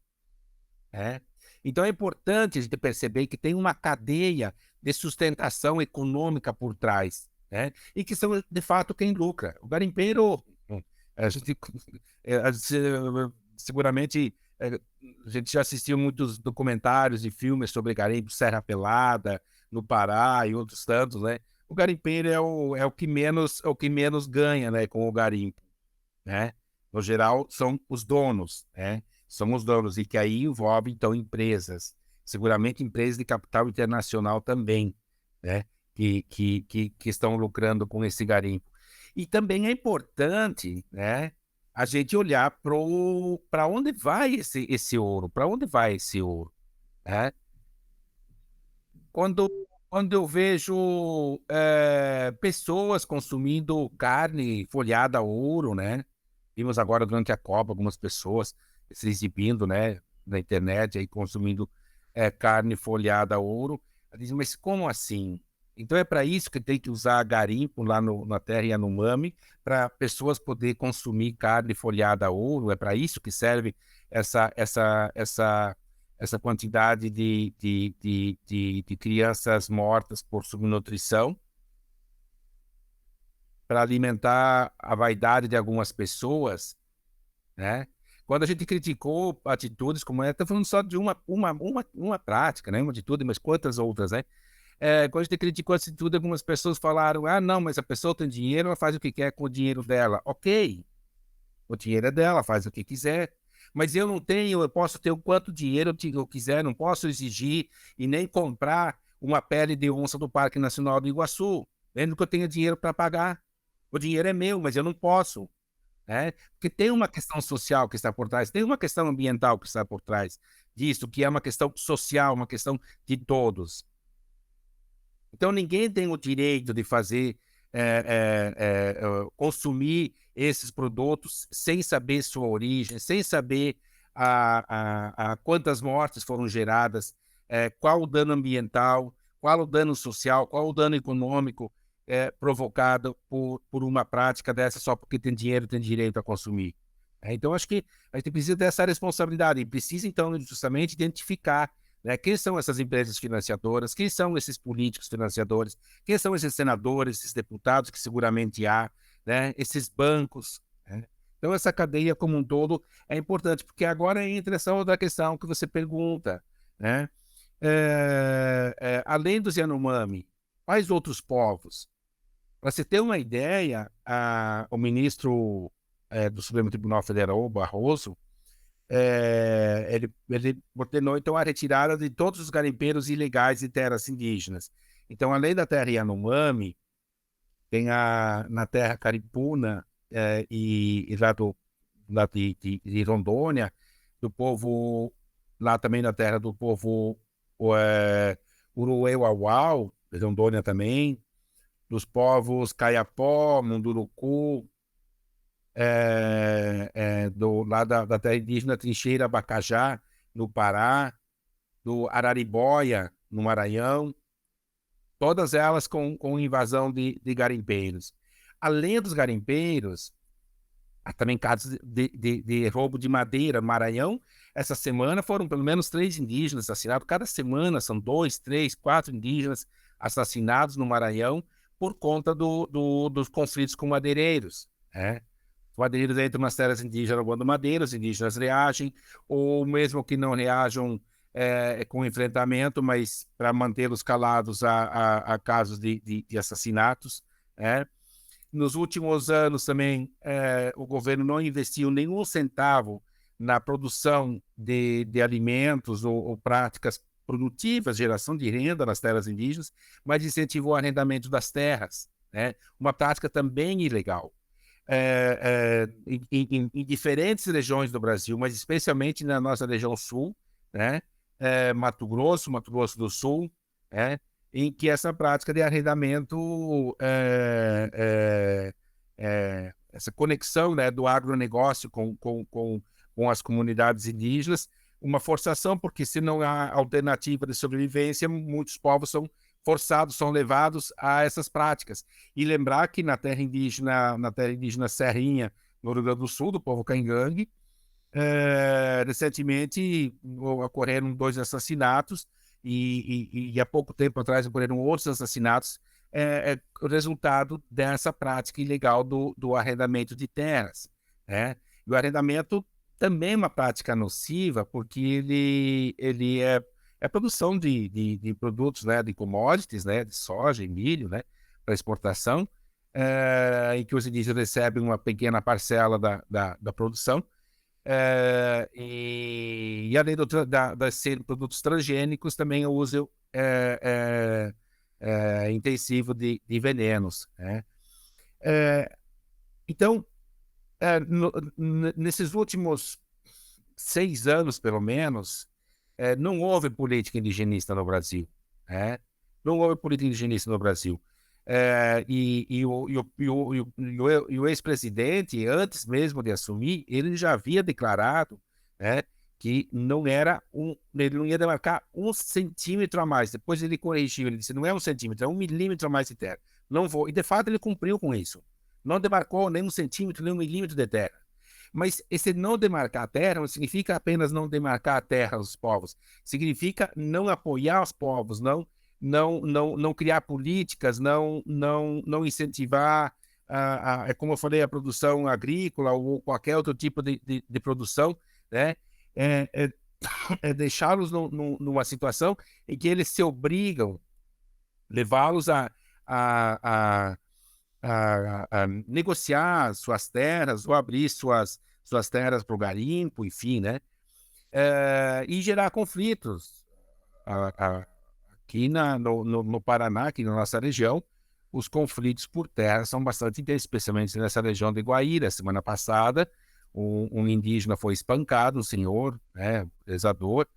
Né? Então é importante a gente perceber que tem uma cadeia de sustentação econômica por trás, né? E que são, de fato, quem lucra. O garimpeiro, a gente, seguramente, a gente já assistiu muitos documentários e filmes sobre garimpo Serra Pelada, no Pará e outros tantos, né? O garimpeiro é o que menos ganha, né, com o garimpo, né? No geral, são os donos, né? São os donos, e que aí envolve, então, empresas, seguramente empresas de capital internacional também, né? Que estão lucrando com esse garimpo. E também é importante, né, a gente olhar para onde vai esse ouro, para onde vai esse ouro, né? Quando, quando eu vejo pessoas consumindo carne folhada a ouro, né? Vimos agora durante a Copa algumas pessoas se exibindo, né, na internet, aí consumindo carne folhada a ouro. Eu disse, mas como assim? Então é para isso que tem que usar garimpo lá na terra Yanomami, para pessoas poderem consumir carne folhada a ouro? É para isso que serve essa quantidade de crianças mortas por subnutrição? Para alimentar a vaidade de algumas pessoas, né? Quando a gente criticou atitudes como essa, estou falando só de uma prática, né? Uma atitude, mas quantas outras, né? Quando a gente criticou a atitude, algumas pessoas falaram, ah, não, mas a pessoa tem dinheiro, ela faz o que quer com o dinheiro dela. Ok, o dinheiro é dela, faz o que quiser. Mas eu não tenho, eu posso ter o quanto dinheiro eu quiser, não posso exigir e nem comprar uma pele de onça do Parque Nacional do Iguaçu, vendo que eu tenho dinheiro para pagar. O dinheiro é meu, mas eu não posso, né? Porque tem uma questão social que está por trás, tem uma questão ambiental que está por trás disso, que é uma questão social, uma questão de todos. Então, ninguém tem o direito de fazer, consumir esses produtos sem saber sua origem, sem saber quantas mortes foram geradas, qual o dano ambiental, qual o dano social, qual o dano econômico provocado por uma prática dessa só porque tem dinheiro, tem direito a consumir. Então, acho que a gente precisa dessa responsabilidade e precisa, então, justamente identificar, né, quem são essas empresas financiadoras, quem são esses políticos financiadores, quem são esses senadores, esses deputados que seguramente há, né, esses bancos, né? Então, essa cadeia como um todo é importante, porque agora entra essa outra questão que você pergunta, né? Além dos Yanomami, quais outros povos? Para você ter uma ideia, o ministro do Supremo Tribunal Federal, o Barroso, ele ordenou, então, a retirada de todos os garimpeiros ilegais de terras indígenas. Então, além da terra Yanomami, tem na terra Caripuna e lá de Rondônia, do povo, lá também na terra do povo Uruê-Uauau, de Rondônia também, dos povos Caiapó, Munduruku, lá da terra indígena Trincheira Bacajá, no Pará, do Araribóia, no Maranhão, todas elas com invasão de garimpeiros. Além dos garimpeiros, há também casos de roubo de madeira no Maranhão. Essa semana foram pelo menos 3 indígenas assassinados. Cada semana são 2, 3, 4 indígenas assassinados no Maranhão por conta dos conflitos com madeireiros, né? Os madeireiros entram nas terras indígenas roubando madeira, os indígenas reagem, ou mesmo que não reajam com enfrentamento, mas para mantê-los calados a casos de assassinatos. Nos últimos anos também, o governo não investiu nenhum centavo na produção de alimentos ou práticas produtivas, geração de renda nas terras indígenas, mas incentivou o arrendamento das terras, uma prática também ilegal. Em diferentes regiões do Brasil, mas especialmente na nossa região sul, Mato Grosso do Sul, em que essa prática de arrendamento, essa conexão, do agronegócio com as comunidades indígenas, uma forçação, porque se não há alternativa de sobrevivência, muitos povos são forçados, são levados a essas práticas. E lembrar que na terra indígena Serrinha, no Rio Grande do Sul, do povo Caingangue, recentemente ocorreram 2 assassinatos e há pouco tempo atrás ocorreram outros assassinatos, o resultado dessa prática ilegal do arrendamento de terras. E o arrendamento também é uma prática nociva, porque ele é produção de produtos, de commodities, de soja e milho, para exportação, em que os indígenas recebem uma pequena parcela da produção, e além de ser produtos transgênicos, também o uso intensivo de venenos. Então, nesses últimos 6 anos, pelo menos, não houve política indigenista no Brasil. Não houve política indigenista no Brasil. E o ex-presidente, antes mesmo de assumir, ele já havia declarado, que ele não ia demarcar 1 centímetro a mais. Depois ele corrigiu, ele disse, não é 1 centímetro, é 1 milímetro a mais de terra. Não vou. E de fato ele cumpriu com isso. Não demarcou nem 1 centímetro, nem 1 milímetro de terra. Mas esse não demarcar a terra não significa apenas não demarcar a terra aos povos. Significa não apoiar os povos, não criar políticas, não incentivar, como eu falei, a produção agrícola ou qualquer outro tipo de produção, deixá-los numa situação em que eles se obrigam, levá-los a negociar suas terras ou abrir suas terras para o garimpo, enfim, e gerar conflitos. Aqui no Paraná, aqui na nossa região, os conflitos por terra são bastante intensos, especialmente nessa região de Guaíra. Semana passada, um indígena foi espancado, um senhor, prezador,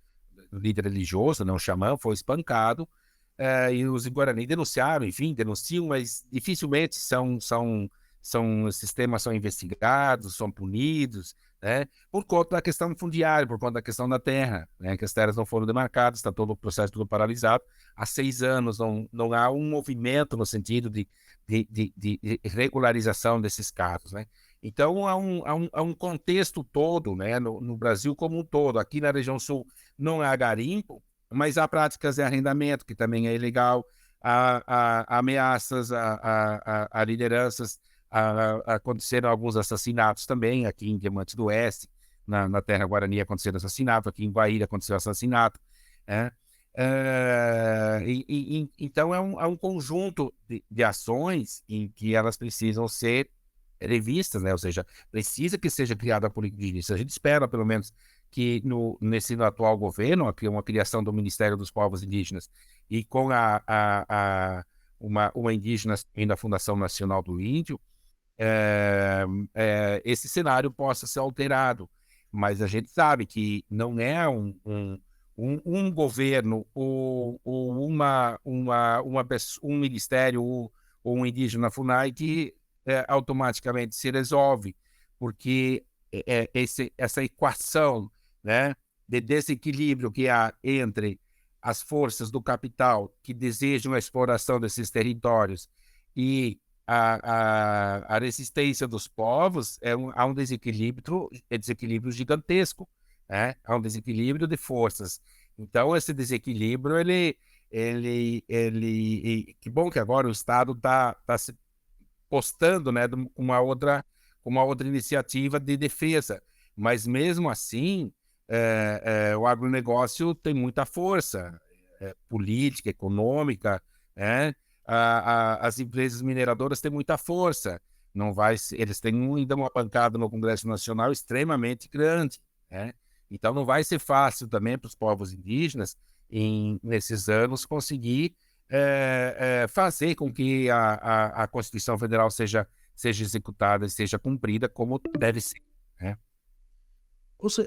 líder religioso, um xamã, foi espancado, e os Guarani denunciaram, enfim, denunciam, mas dificilmente esses temas são investigados, são punidos, por conta da questão fundiária, por conta da questão da terra, que as terras não foram demarcadas, está todo o processo tudo paralisado. Há 6 anos não há um movimento no sentido de regularização desses casos. Então, há um contexto todo, no Brasil como um todo. Aqui na região sul não há garimpo, mas há práticas de arrendamento, que também é ilegal, há ameaças a lideranças, aconteceram alguns assassinatos também, aqui em Diamante do Oeste, na terra Guarani aconteceu assassinato, aqui em Guaíra aconteceu assassinato. Então é um conjunto de ações em que elas precisam ser revistas, ou seja, precisa que seja criada a política indígena. A gente espera, pelo menos, que no atual governo, aqui uma criação do Ministério dos Povos Indígenas e com uma indígena da Fundação Nacional do Índio, esse cenário possa ser alterado. Mas a gente sabe que não é um governo ou um ministério ou um indígena FUNAI que automaticamente se resolve, porque essa equação, de desequilíbrio que há entre as forças do capital que desejam a exploração desses territórios e a resistência dos povos, há um desequilíbrio gigantesco, há um desequilíbrio de forças. Então, esse desequilíbrio, que bom que agora o Estado está se postando, com uma outra iniciativa de defesa, mas mesmo assim, o agronegócio tem muita força política, econômica, né? As empresas mineradoras têm muita força. Não vai, eles têm ainda uma bancada no Congresso Nacional extremamente grande, né? Então não vai ser fácil também para os povos indígenas, nesses anos, conseguir fazer com que a Constituição Federal seja executada e seja cumprida como deve ser, né?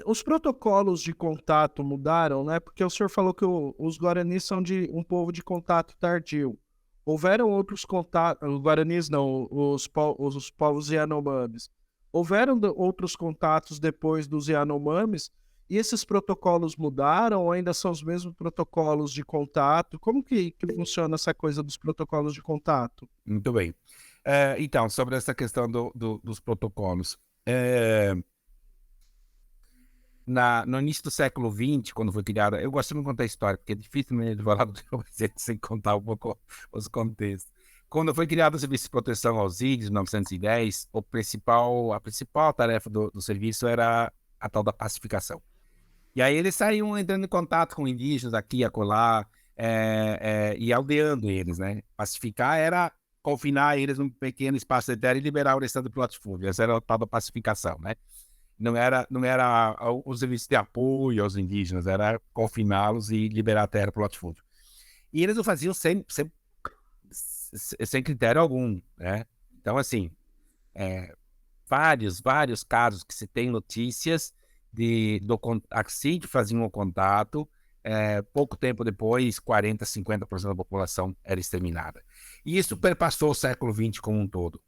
Os protocolos de contato mudaram, né? Porque o senhor falou que os guaranis são de um povo de contato tardio. Houveram outros contatos, os guaranis não, os povos Yanomamis. Houveram outros contatos depois dos Yanomamis? E esses protocolos mudaram ou ainda são os mesmos protocolos de contato? Como que funciona essa coisa dos protocolos de contato? Muito bem. Então, sobre essa questão dos protocolos. No início do século XX, quando foi criada, eu gosto de contar a história, porque é difícil de falar do presente sem contar um pouco os contextos. Quando foi criado o Serviço de Proteção aos Índios, em 1910, a principal tarefa do serviço era a tal da pacificação. E aí eles saíam entrando em contato com indígenas aqui e acolá, e aldeando eles, né? Pacificar era confinar eles num pequeno espaço de terra e liberar o restante do latifúndio. Essa era a tal da pacificação, né? Não era o serviço de apoio aos indígenas, era confiná-los e liberar a terra para o latifúndio. E eles o faziam sem critério algum, né? Então, assim, vários casos que se tem notícias assim que faziam o contato, pouco tempo depois, 40%, 50% da população era exterminada. E isso perpassou o século XX como um todo.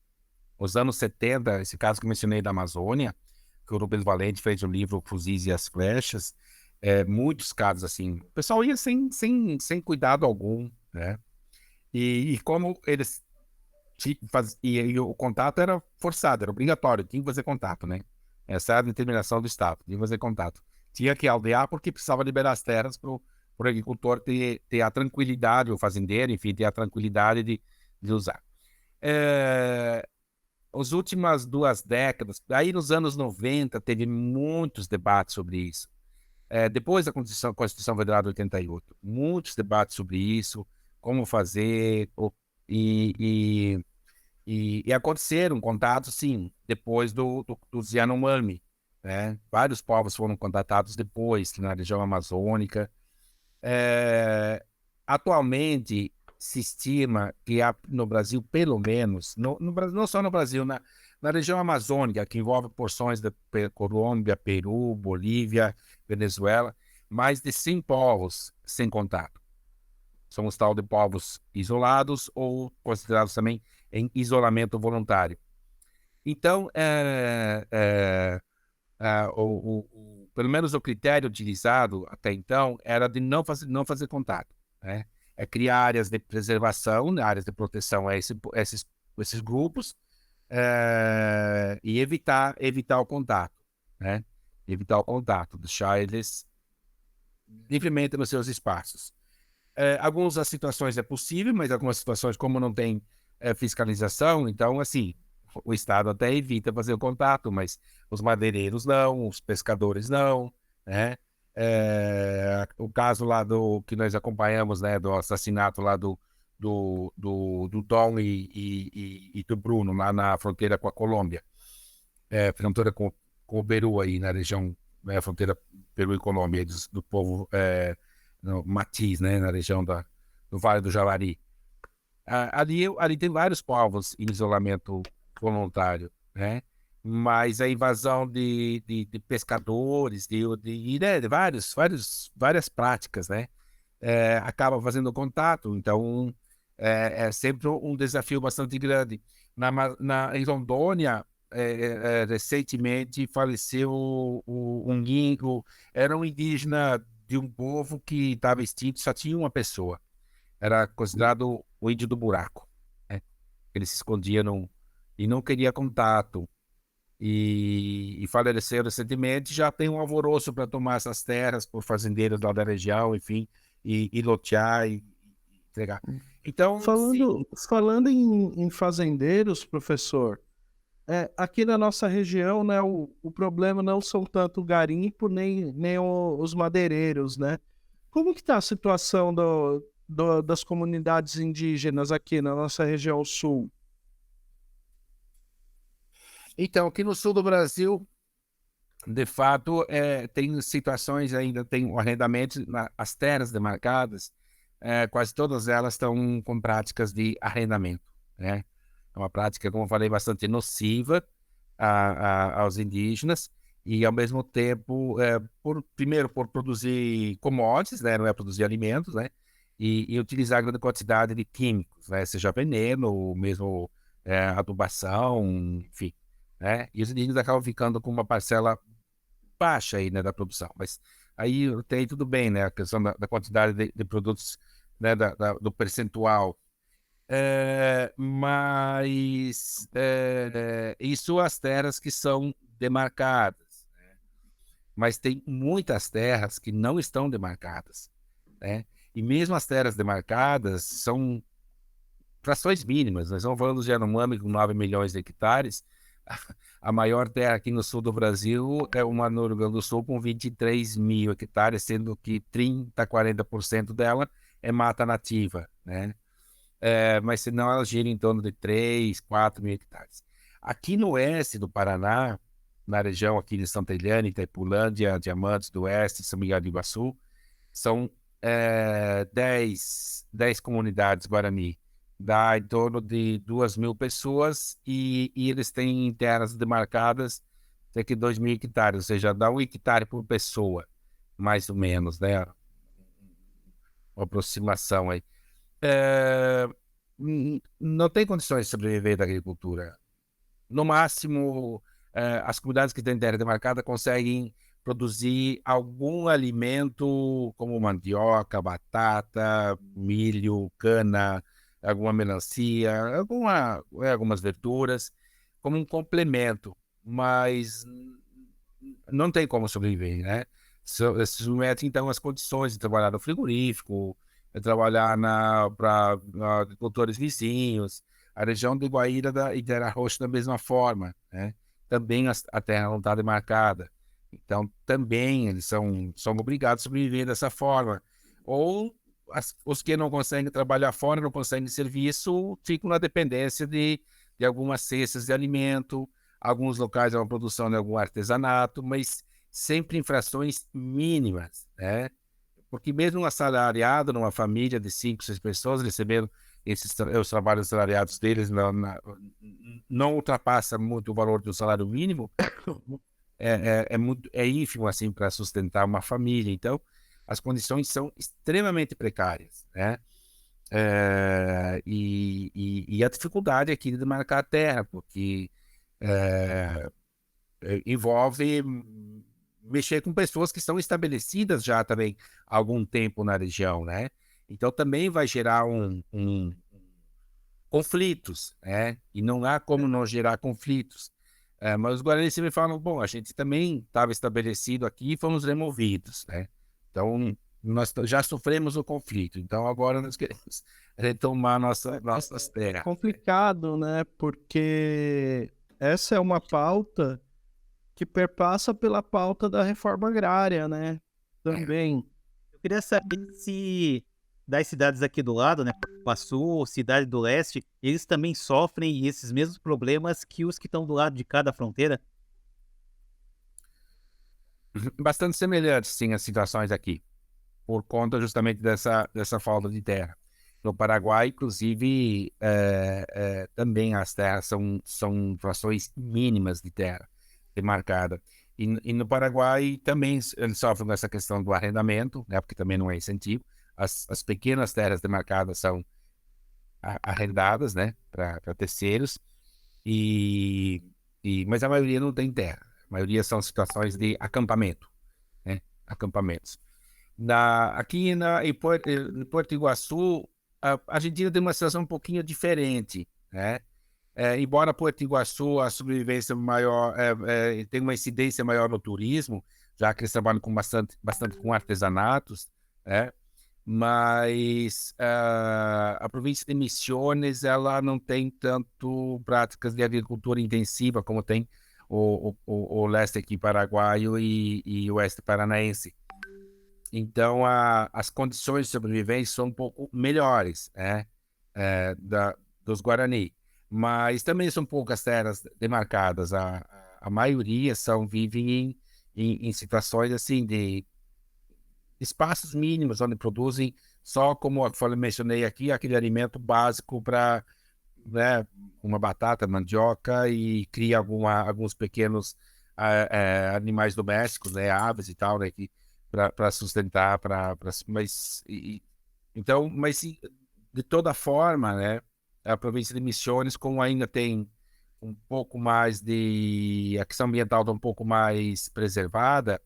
Os anos 70, esse caso que eu mencionei da Amazônia, que o Rubens Valente fez o livro Fuzis e as Flechas, muitos casos assim, o pessoal ia sem cuidado algum, né? E como eles e o contato era forçado, era obrigatório, tinha que fazer contato, né? Essa era a determinação do Estado, tinha que fazer contato. Tinha que aldear porque precisava liberar as terras para o agricultor ter a tranquilidade, o fazendeiro, enfim, ter a tranquilidade de usar. As últimas 2 décadas, aí nos anos 90, teve muitos debates sobre isso. Depois da Constituição Federal de 88, muitos debates sobre isso, como fazer, e aconteceram contatos, sim, depois dos Yanomami, né? Vários povos foram contatados depois, na região amazônica. Atualmente, se estima que há no Brasil, pelo menos, não só no Brasil, na região amazônica, que envolve porções da Colômbia, Peru, Bolívia, Venezuela, mais de 100 povos sem contato. São os tal de povos isolados ou considerados também em isolamento voluntário. Então, pelo menos o critério utilizado até então era de não fazer contato, né? Criar áreas de preservação, áreas de proteção a esses grupos, e evitar o contato, né? Evitar o contato, deixar eles livremente nos seus espaços. Algumas das situações é possível, mas algumas situações, como não tem fiscalização, então, assim, o Estado até evita fazer o contato, mas os madeireiros não, os pescadores não, né? O caso lá que nós acompanhamos, né, do assassinato lá do Dom e do Bruno, lá na fronteira com a Colômbia, fronteira com o Peru aí, na região, fronteira Peru e Colômbia, do povo no Matiz, né, na região do Vale do Javari. Ali tem vários povos em isolamento voluntário, né? Mas a invasão de pescadores, de várias práticas, né? Acaba fazendo contato, então é sempre um desafio bastante grande. Em Rondônia, recentemente faleceu era um indígena de um povo que estava extinto, só tinha uma pessoa. Era considerado o índio do buraco, né? Ele se escondia e não queria contato. E faleceu recentemente, já tem um alvoroço para tomar essas terras por fazendeiros lá da região, enfim, e lotear e entregar. Então, Falando em fazendeiros, professor, aqui na nossa região, né, o problema não são tanto o garimpo nem os madeireiros, né? Como que está a situação das comunidades indígenas aqui na nossa região sul? Então, aqui no sul do Brasil, de fato, tem situações ainda, tem o arrendamento, as terras demarcadas, quase todas elas estão com práticas de arrendamento, né? É uma prática, como eu falei, bastante nociva aos indígenas e, ao mesmo tempo, primeiro, por produzir commodities, né? Não é produzir alimentos, né? E utilizar grande quantidade de químicos, né? Seja veneno, ou mesmo adubação, enfim, né? E os indígenas acabam ficando com uma parcela baixa aí, né, da produção. Mas aí tem tudo bem, né? A questão da quantidade de produtos, né, do percentual. Mas isso as terras que são demarcadas. Mas tem muitas terras que não estão demarcadas, né? E mesmo as terras demarcadas são frações mínimas. Nós estamos falando de Yanomami com 9 milhões de hectares. A maior terra aqui no sul do Brasil é uma no Rio Grande do Sul com 23 mil hectares, sendo que 30, 40% dela é mata nativa, né? Mas senão ela gira em torno de 3, 4 mil hectares. Aqui no oeste do Paraná, na região aqui de Santa Helena, Itaipulândia, Diamantes do Oeste, São Miguel do Iguaçu, são 10 comunidades Guarani. Dá em torno de 2 mil pessoas e eles têm terras demarcadas de que 2 mil hectares, ou seja, dá 1 hectare por pessoa, mais ou menos, né? Uma aproximação aí. Não tem condições de sobreviver da agricultura. No máximo, as comunidades que têm terra demarcada conseguem produzir algum alimento como mandioca, batata, milho, cana, alguma melancia, algumas verduras, como um complemento, mas não tem como sobreviver, né? Se submetem, então, às condições de trabalhar no frigorífico, de trabalhar para agricultores vizinhos, a região de Guaíra e Terra Roxa da mesma forma, né? Também a terra não está demarcada. Então, também eles são obrigados a sobreviver dessa forma. Ou os que não conseguem trabalhar fora, não conseguem serviço, ficam na dependência de algumas cestas de alimento, alguns locais é uma produção de algum artesanato, mas sempre em frações mínimas, né? Porque mesmo um assalariado numa família de 5, 6 pessoas recebendo os trabalhos salariados deles não ultrapassa muito o valor do salário mínimo, é ínfimo assim para sustentar uma família. Então, as condições são extremamente precárias, né? E a dificuldade aqui de demarcar a terra, porque envolve mexer com pessoas que estão estabelecidas já também há algum tempo na região, né? Então também vai gerar conflitos, né? E não há como não gerar conflitos. Mas os guaranis sempre falam, bom, a gente também estava estabelecido aqui e fomos removidos, né? Então nós já sofremos o conflito, então agora nós queremos retomar nossas É terras. complicado, né? Porque essa é uma pauta que perpassa pela pauta da reforma agrária, né? Também. Eu queria saber se das cidades aqui do lado, né, Iguaçu, Cidade do Leste, eles também sofrem esses mesmos problemas que os que estão do lado de cada fronteira. Bastante semelhantes, sim, as situações aqui, por conta justamente dessa falta de terra. No Paraguai, inclusive, também as terras são frações mínimas de terra demarcada. E no Paraguai também eles sofrem com essa questão do arrendamento, né, porque também não é incentivo. As pequenas terras demarcadas são arrendadas, né, para terceiros, mas a maioria não tem terra. A maioria são situações de acampamento, né, acampamentos. Em Porto Iguaçu, a Argentina tem uma situação um pouquinho diferente, né? Embora Porto Iguaçu a sobrevivência maior tem uma incidência maior no turismo, já que eles trabalham com bastante com artesanatos, né? mas a província de Misiones ela não tem tanto práticas de agricultura intensiva como tem o leste aqui paraguaio e o oeste paranaense. Então, as condições de sobrevivência são um pouco melhores, né, dos Guarani. Mas também são poucas terras demarcadas. A maioria vivem em situações assim de espaços mínimos, onde produzem só, como eu mencionei aqui, aquele alimento básico para, né, uma batata, mandioca e cria alguns pequenos animais domésticos, né, aves e tal, né, para sustentar, mas de toda forma, né, a província de Misiones, como ainda tem um pouco mais a questão ambiental está um pouco mais preservada,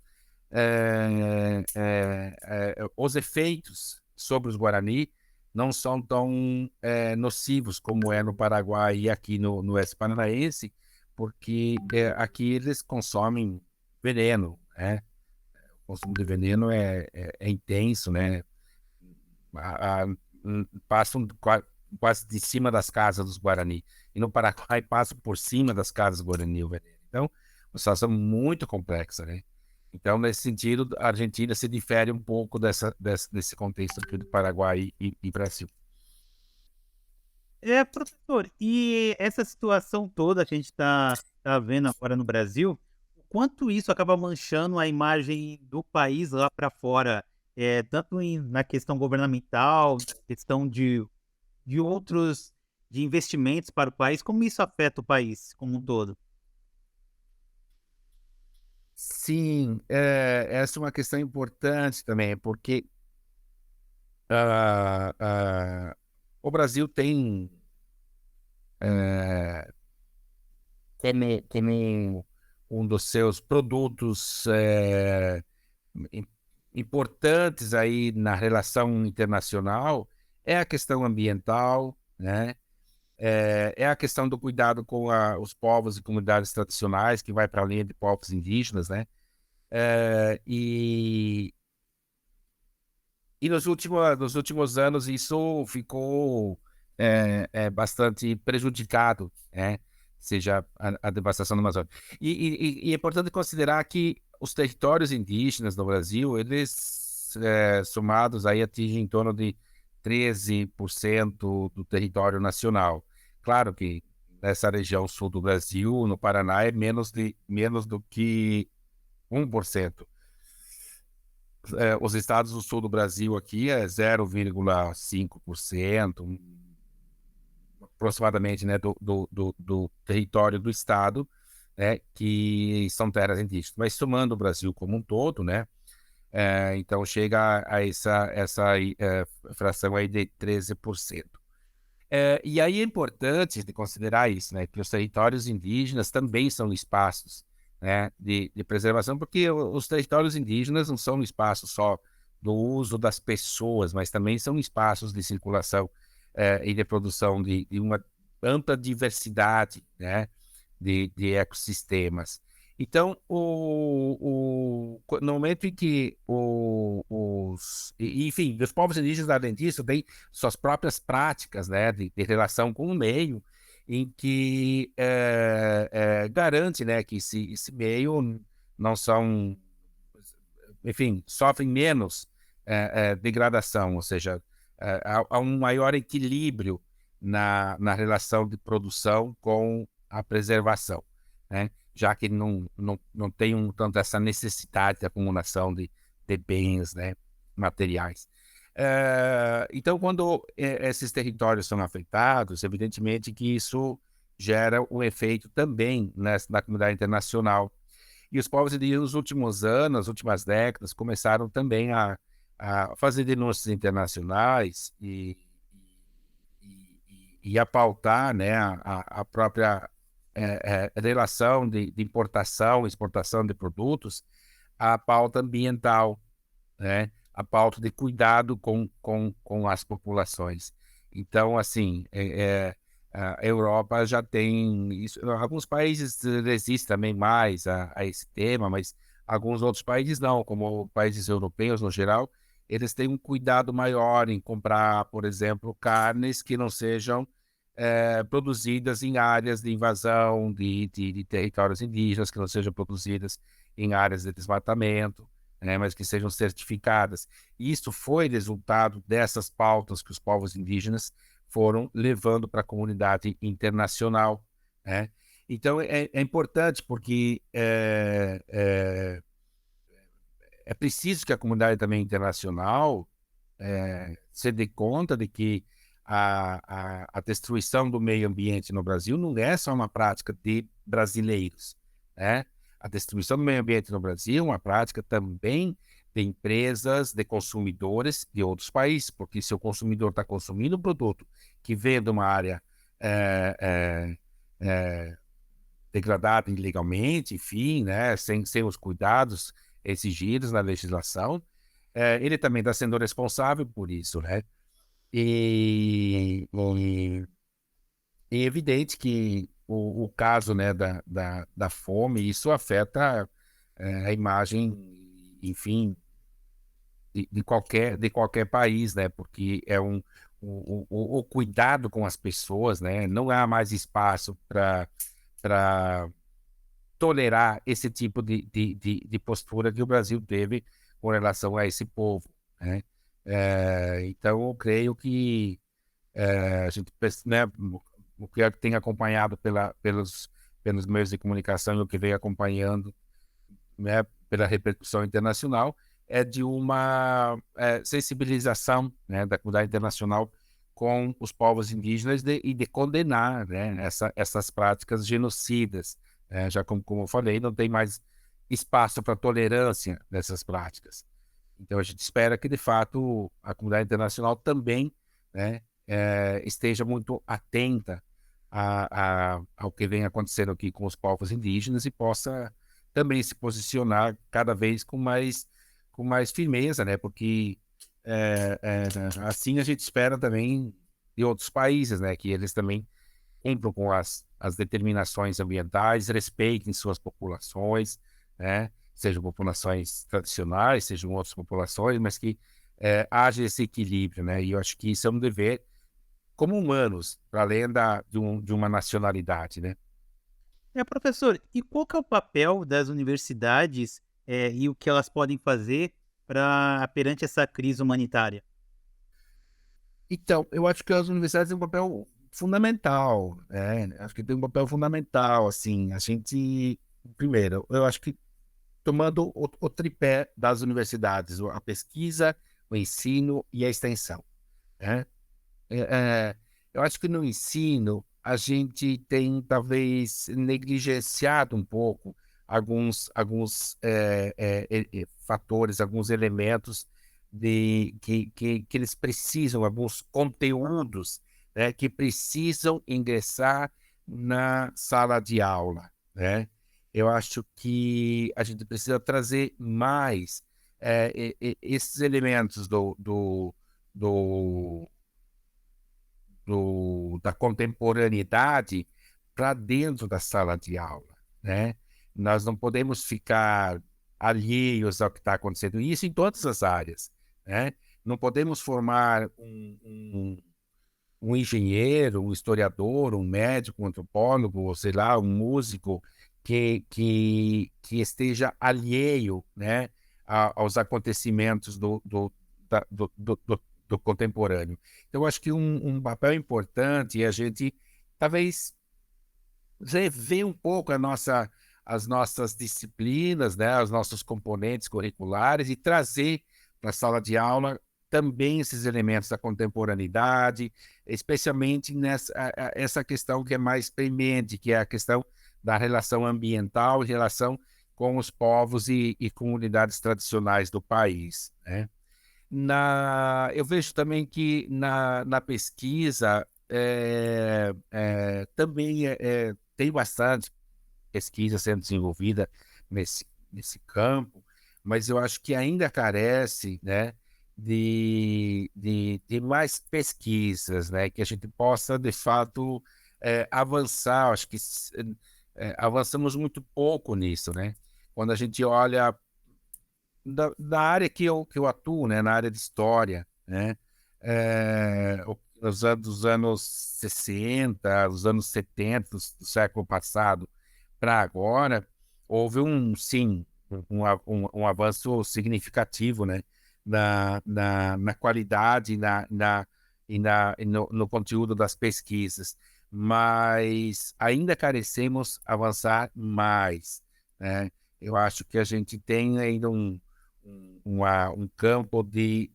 os efeitos sobre os Guarani não são tão nocivos como é no Paraguai e aqui no Oeste Paranaense, porque aqui eles consomem veneno, né? O consumo de veneno é intenso, né? Passam quase de cima das casas dos Guarani. E no Paraguai passam por cima das casas dos Guarani o veneno. Então, uma situação muito complexa, né? Então, nesse sentido, a Argentina se difere um pouco desse contexto aqui do Paraguai e Brasil. Professor, e essa situação toda que a gente tá vendo agora no Brasil, o quanto isso acaba manchando a imagem do país lá para fora, tanto na questão governamental, na questão de outros de investimentos para o país, como isso afeta o país como um todo? Sim, essa é uma questão importante também, porque o Brasil tem como um dos seus produtos im- importantes aí na relação internacional é a questão ambiental, né? É a questão do cuidado com os povos e comunidades tradicionais, que vai para além de povos indígenas, né? É, e e nos últimos anos isso ficou bastante prejudicado, né? Seja a devastação da Amazônia. E é importante considerar que os territórios indígenas no Brasil, eles somados aí atingem em torno de 13% do território nacional. Claro que nessa região sul do Brasil, no Paraná, é menos do que 1%. Os estados do sul do Brasil aqui é 0,5%, aproximadamente, né, do território do estado, né, que são terras indígenas. Mas somando o Brasil como um todo, né, então chega a essa fração aí de 13%. E aí é importante de considerar isso, né, que os territórios indígenas também são espaços, né, de preservação, porque os territórios indígenas não são espaços só do uso das pessoas, mas também são espaços de circulação e de produção de uma ampla diversidade, né, de ecossistemas. Então, no momento em que enfim, os povos indígenas, além disso, têm suas próprias práticas, né, de relação com o meio, em que garante, né, que esse meio não são, enfim, sofrem menos degradação, ou seja, há um maior equilíbrio na relação de produção com a preservação, né? Já que não tem tanto essa necessidade de acumulação de bens, né, materiais. Então, quando esses territórios são afetados, evidentemente que isso gera um efeito também na comunidade internacional. E os povos indígenas, nos últimos anos, nas últimas décadas, começaram também a fazer denúncias internacionais e a pautar, né, a própria relação de importação e exportação de produtos, a pauta ambiental, né, a pauta de cuidado com as populações. Então, assim, a Europa já tem isso. Alguns países resistem também mais a esse tema, mas alguns outros países não, como países europeus no geral, eles têm um cuidado maior em comprar, por exemplo, carnes que não sejam produzidas em áreas de invasão de territórios indígenas, que não sejam produzidas em áreas de desmatamento, né, mas que sejam certificadas. Isso foi resultado dessas pautas que os povos indígenas foram levando para a comunidade internacional, né? Então, é importante porque é preciso que a comunidade também internacional se dê conta de que a destruição do meio ambiente no Brasil não é só uma prática de brasileiros, né? A destruição do meio ambiente no Brasil é uma prática também de empresas, de consumidores de outros países, porque se o consumidor está consumindo um produto que vem de uma área é, é, é, degradada ilegalmente, enfim, né, sem os cuidados exigidos na legislação, ele também está sendo responsável por isso, né? E é evidente que o caso, né, da fome, isso afeta a imagem, enfim, de qualquer país, né? Porque o cuidado com as pessoas, né? Não há mais espaço para tolerar esse tipo de postura que o Brasil teve com relação a esse povo, né? Então, eu creio que a gente, né, o que eu tenho acompanhado pelos meios de comunicação e o que vem acompanhando, né, pela repercussão internacional, é de uma sensibilização, né, da comunidade internacional com os povos indígenas e de condenar, né, essas práticas genocidas. Já como eu falei, não tem mais espaço para tolerância dessas práticas. Então, a gente espera que, de fato, a comunidade internacional também, né, esteja muito atenta ao que vem acontecendo aqui com os povos indígenas e possa também se posicionar cada vez com mais firmeza, né? Porque assim a gente espera também de outros países, né? Que eles também cumpram com as determinações ambientais, respeitem suas populações, né? Sejam populações tradicionais, sejam outras populações, mas que haja esse equilíbrio, né? E eu acho que isso é um dever como humanos, para além de uma nacionalidade, né? Professor, e qual que é o papel das universidades, e o que elas podem fazer perante essa crise humanitária? Então, eu acho que as universidades têm um papel fundamental, né? Acho que tem um papel fundamental, assim, a gente, primeiro, eu acho que tomando o tripé das universidades, a pesquisa, o ensino e a extensão, né? É, é, eu acho que no ensino a gente tem talvez negligenciado um pouco alguns fatores, alguns elementos que eles precisam, alguns conteúdos, né, que precisam ingressar na sala de aula, né? Eu acho que a gente precisa trazer mais esses elementos do da contemporaneidade para dentro da sala de aula, né? Nós não podemos ficar alheios ao que está acontecendo, e isso em todas as áreas, né? Não podemos formar um engenheiro, um historiador, um médico, um antropólogo, ou sei lá, um músico que esteja alheio, né, aos acontecimentos do contemporâneo. Então, eu acho que um papel importante é a gente, talvez, rever um pouco as nossas disciplinas, né, os nossos componentes curriculares e trazer para a sala de aula também esses elementos da contemporaneidade, especialmente essa questão que é mais premente, que é a questão da relação ambiental em relação com os povos e comunidades tradicionais do país, né? Eu vejo também que na pesquisa também tem bastante pesquisa sendo desenvolvida nesse campo, mas eu acho que ainda carece, né, de mais pesquisas, né, que a gente possa, de fato, avançar. Eu acho que avançamos muito pouco nisso, né? Quando a gente olha da área que eu atuo, né, na área de história, né, dos anos 60, dos anos 70 do século passado para agora, houve sim, um avanço significativo, né, na qualidade no conteúdo das pesquisas, mas ainda carecemos avançar mais, né? Eu acho que a gente tem ainda um campo de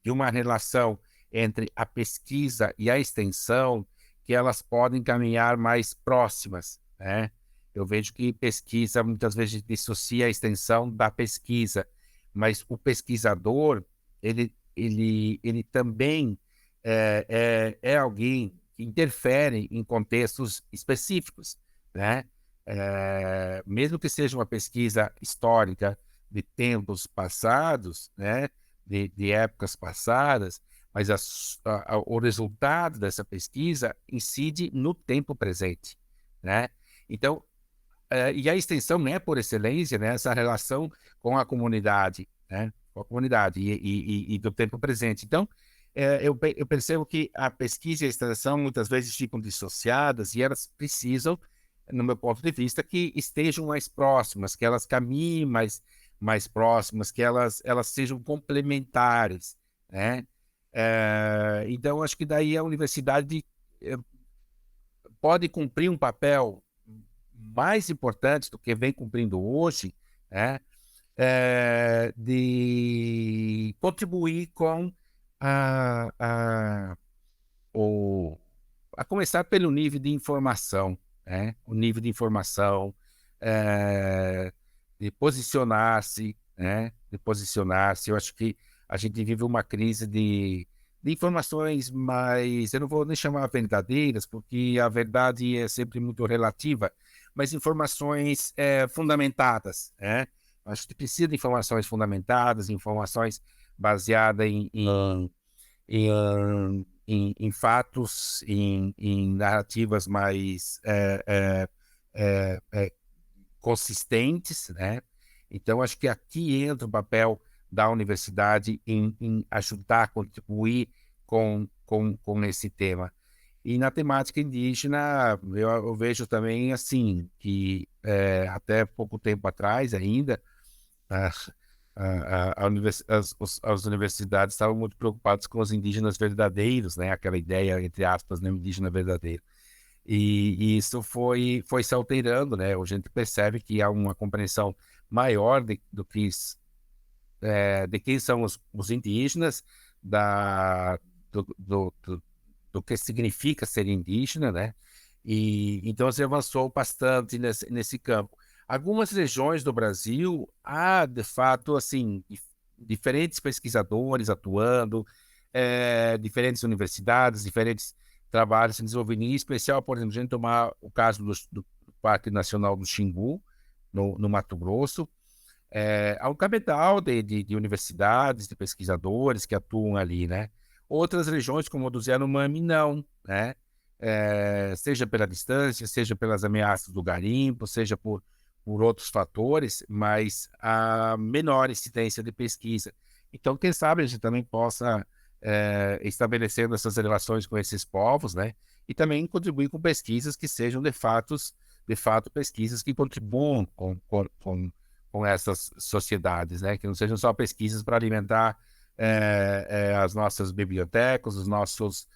uma relação entre a pesquisa e a extensão que elas podem caminhar mais próximas, né? Eu vejo que pesquisa muitas vezes dissocia a extensão da pesquisa, mas o pesquisador, ele também é alguém que interfere em contextos específicos, né? Mesmo que seja uma pesquisa histórica de tempos passados, né? De épocas passadas, mas o resultado dessa pesquisa incide no tempo presente, né? Então, e a extensão, né, por excelência, né, essa relação com a comunidade, né, com a comunidade e do tempo presente. Então, eu percebo que a pesquisa e a extensão muitas vezes ficam dissociadas e elas precisam, no meu ponto de vista, que estejam mais próximas, que elas caminhem mais próximas, que elas sejam complementares, né? Então, acho que daí a universidade pode cumprir um papel mais importante do que vem cumprindo hoje, né? De contribuir com a, a, o, a começar pelo nível de informação, né? O nível de informação, de posicionar-se, né? De posicionar-se. Eu acho que a gente vive uma crise de informações, mas eu não vou nem chamar verdadeiras, porque a verdade é sempre muito relativa, mas informações fundamentadas, né? Acho que precisa de informações fundamentadas, informações baseadas em fatos, em narrativas mais consistentes, né? Então, acho que aqui entra o papel da universidade em ajudar a contribuir com esse tema. E na temática indígena, eu vejo também assim, que até pouco tempo atrás ainda, as universidades estavam muito preocupadas com os indígenas verdadeiros, né? Aquela ideia, entre aspas, né? Indígena verdadeiro. E isso foi se alterando, né? Hoje a gente percebe que há uma compreensão maior de quem são os indígenas, do, do, do, do que significa ser indígena, né? E então se avançou bastante nesse campo. Algumas regiões do Brasil há, de fato, assim, diferentes pesquisadores atuando, diferentes universidades, diferentes trabalhos se desenvolvendo, em especial, por exemplo, a gente tomar o caso do Parque Nacional do Xingu, no Mato Grosso. Há um capital de universidades, de pesquisadores que atuam ali, né? Outras regiões, como a do Yanomami, não, né? Seja pela distância, seja pelas ameaças do garimpo, seja por outros fatores, mas há menor incidência de pesquisa. Então, quem sabe a gente também possa estabelecendo essas relações com esses povos, né? E também contribuir com pesquisas que sejam de fato pesquisas que contribuam com essas sociedades, né? Que não sejam só pesquisas para alimentar as nossas bibliotecas, os nossos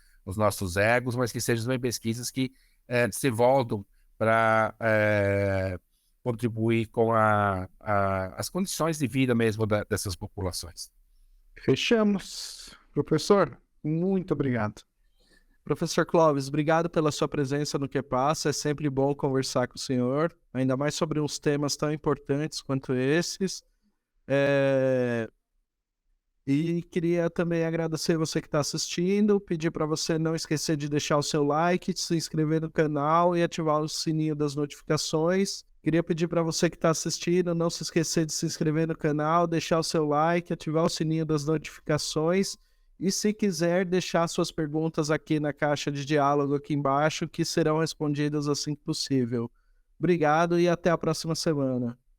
egos, mas que sejam também pesquisas que se voltam para contribuir com as condições de vida mesmo dessas populações. Fechamos. Professor, muito obrigado. Professor Clóvis, obrigado pela sua presença no Que Passa. É sempre bom conversar com o senhor, ainda mais sobre uns temas tão importantes quanto esses. E queria também agradecer você que está assistindo, pedir para você não esquecer de deixar o seu like, de se inscrever no canal e ativar o sininho das notificações. Queria pedir para você que está assistindo, não se esquecer de se inscrever no canal, deixar o seu like, ativar o sininho das notificações. E se quiser, deixar suas perguntas aqui na caixa de diálogo aqui embaixo, que serão respondidas assim que possível. Obrigado e até a próxima semana.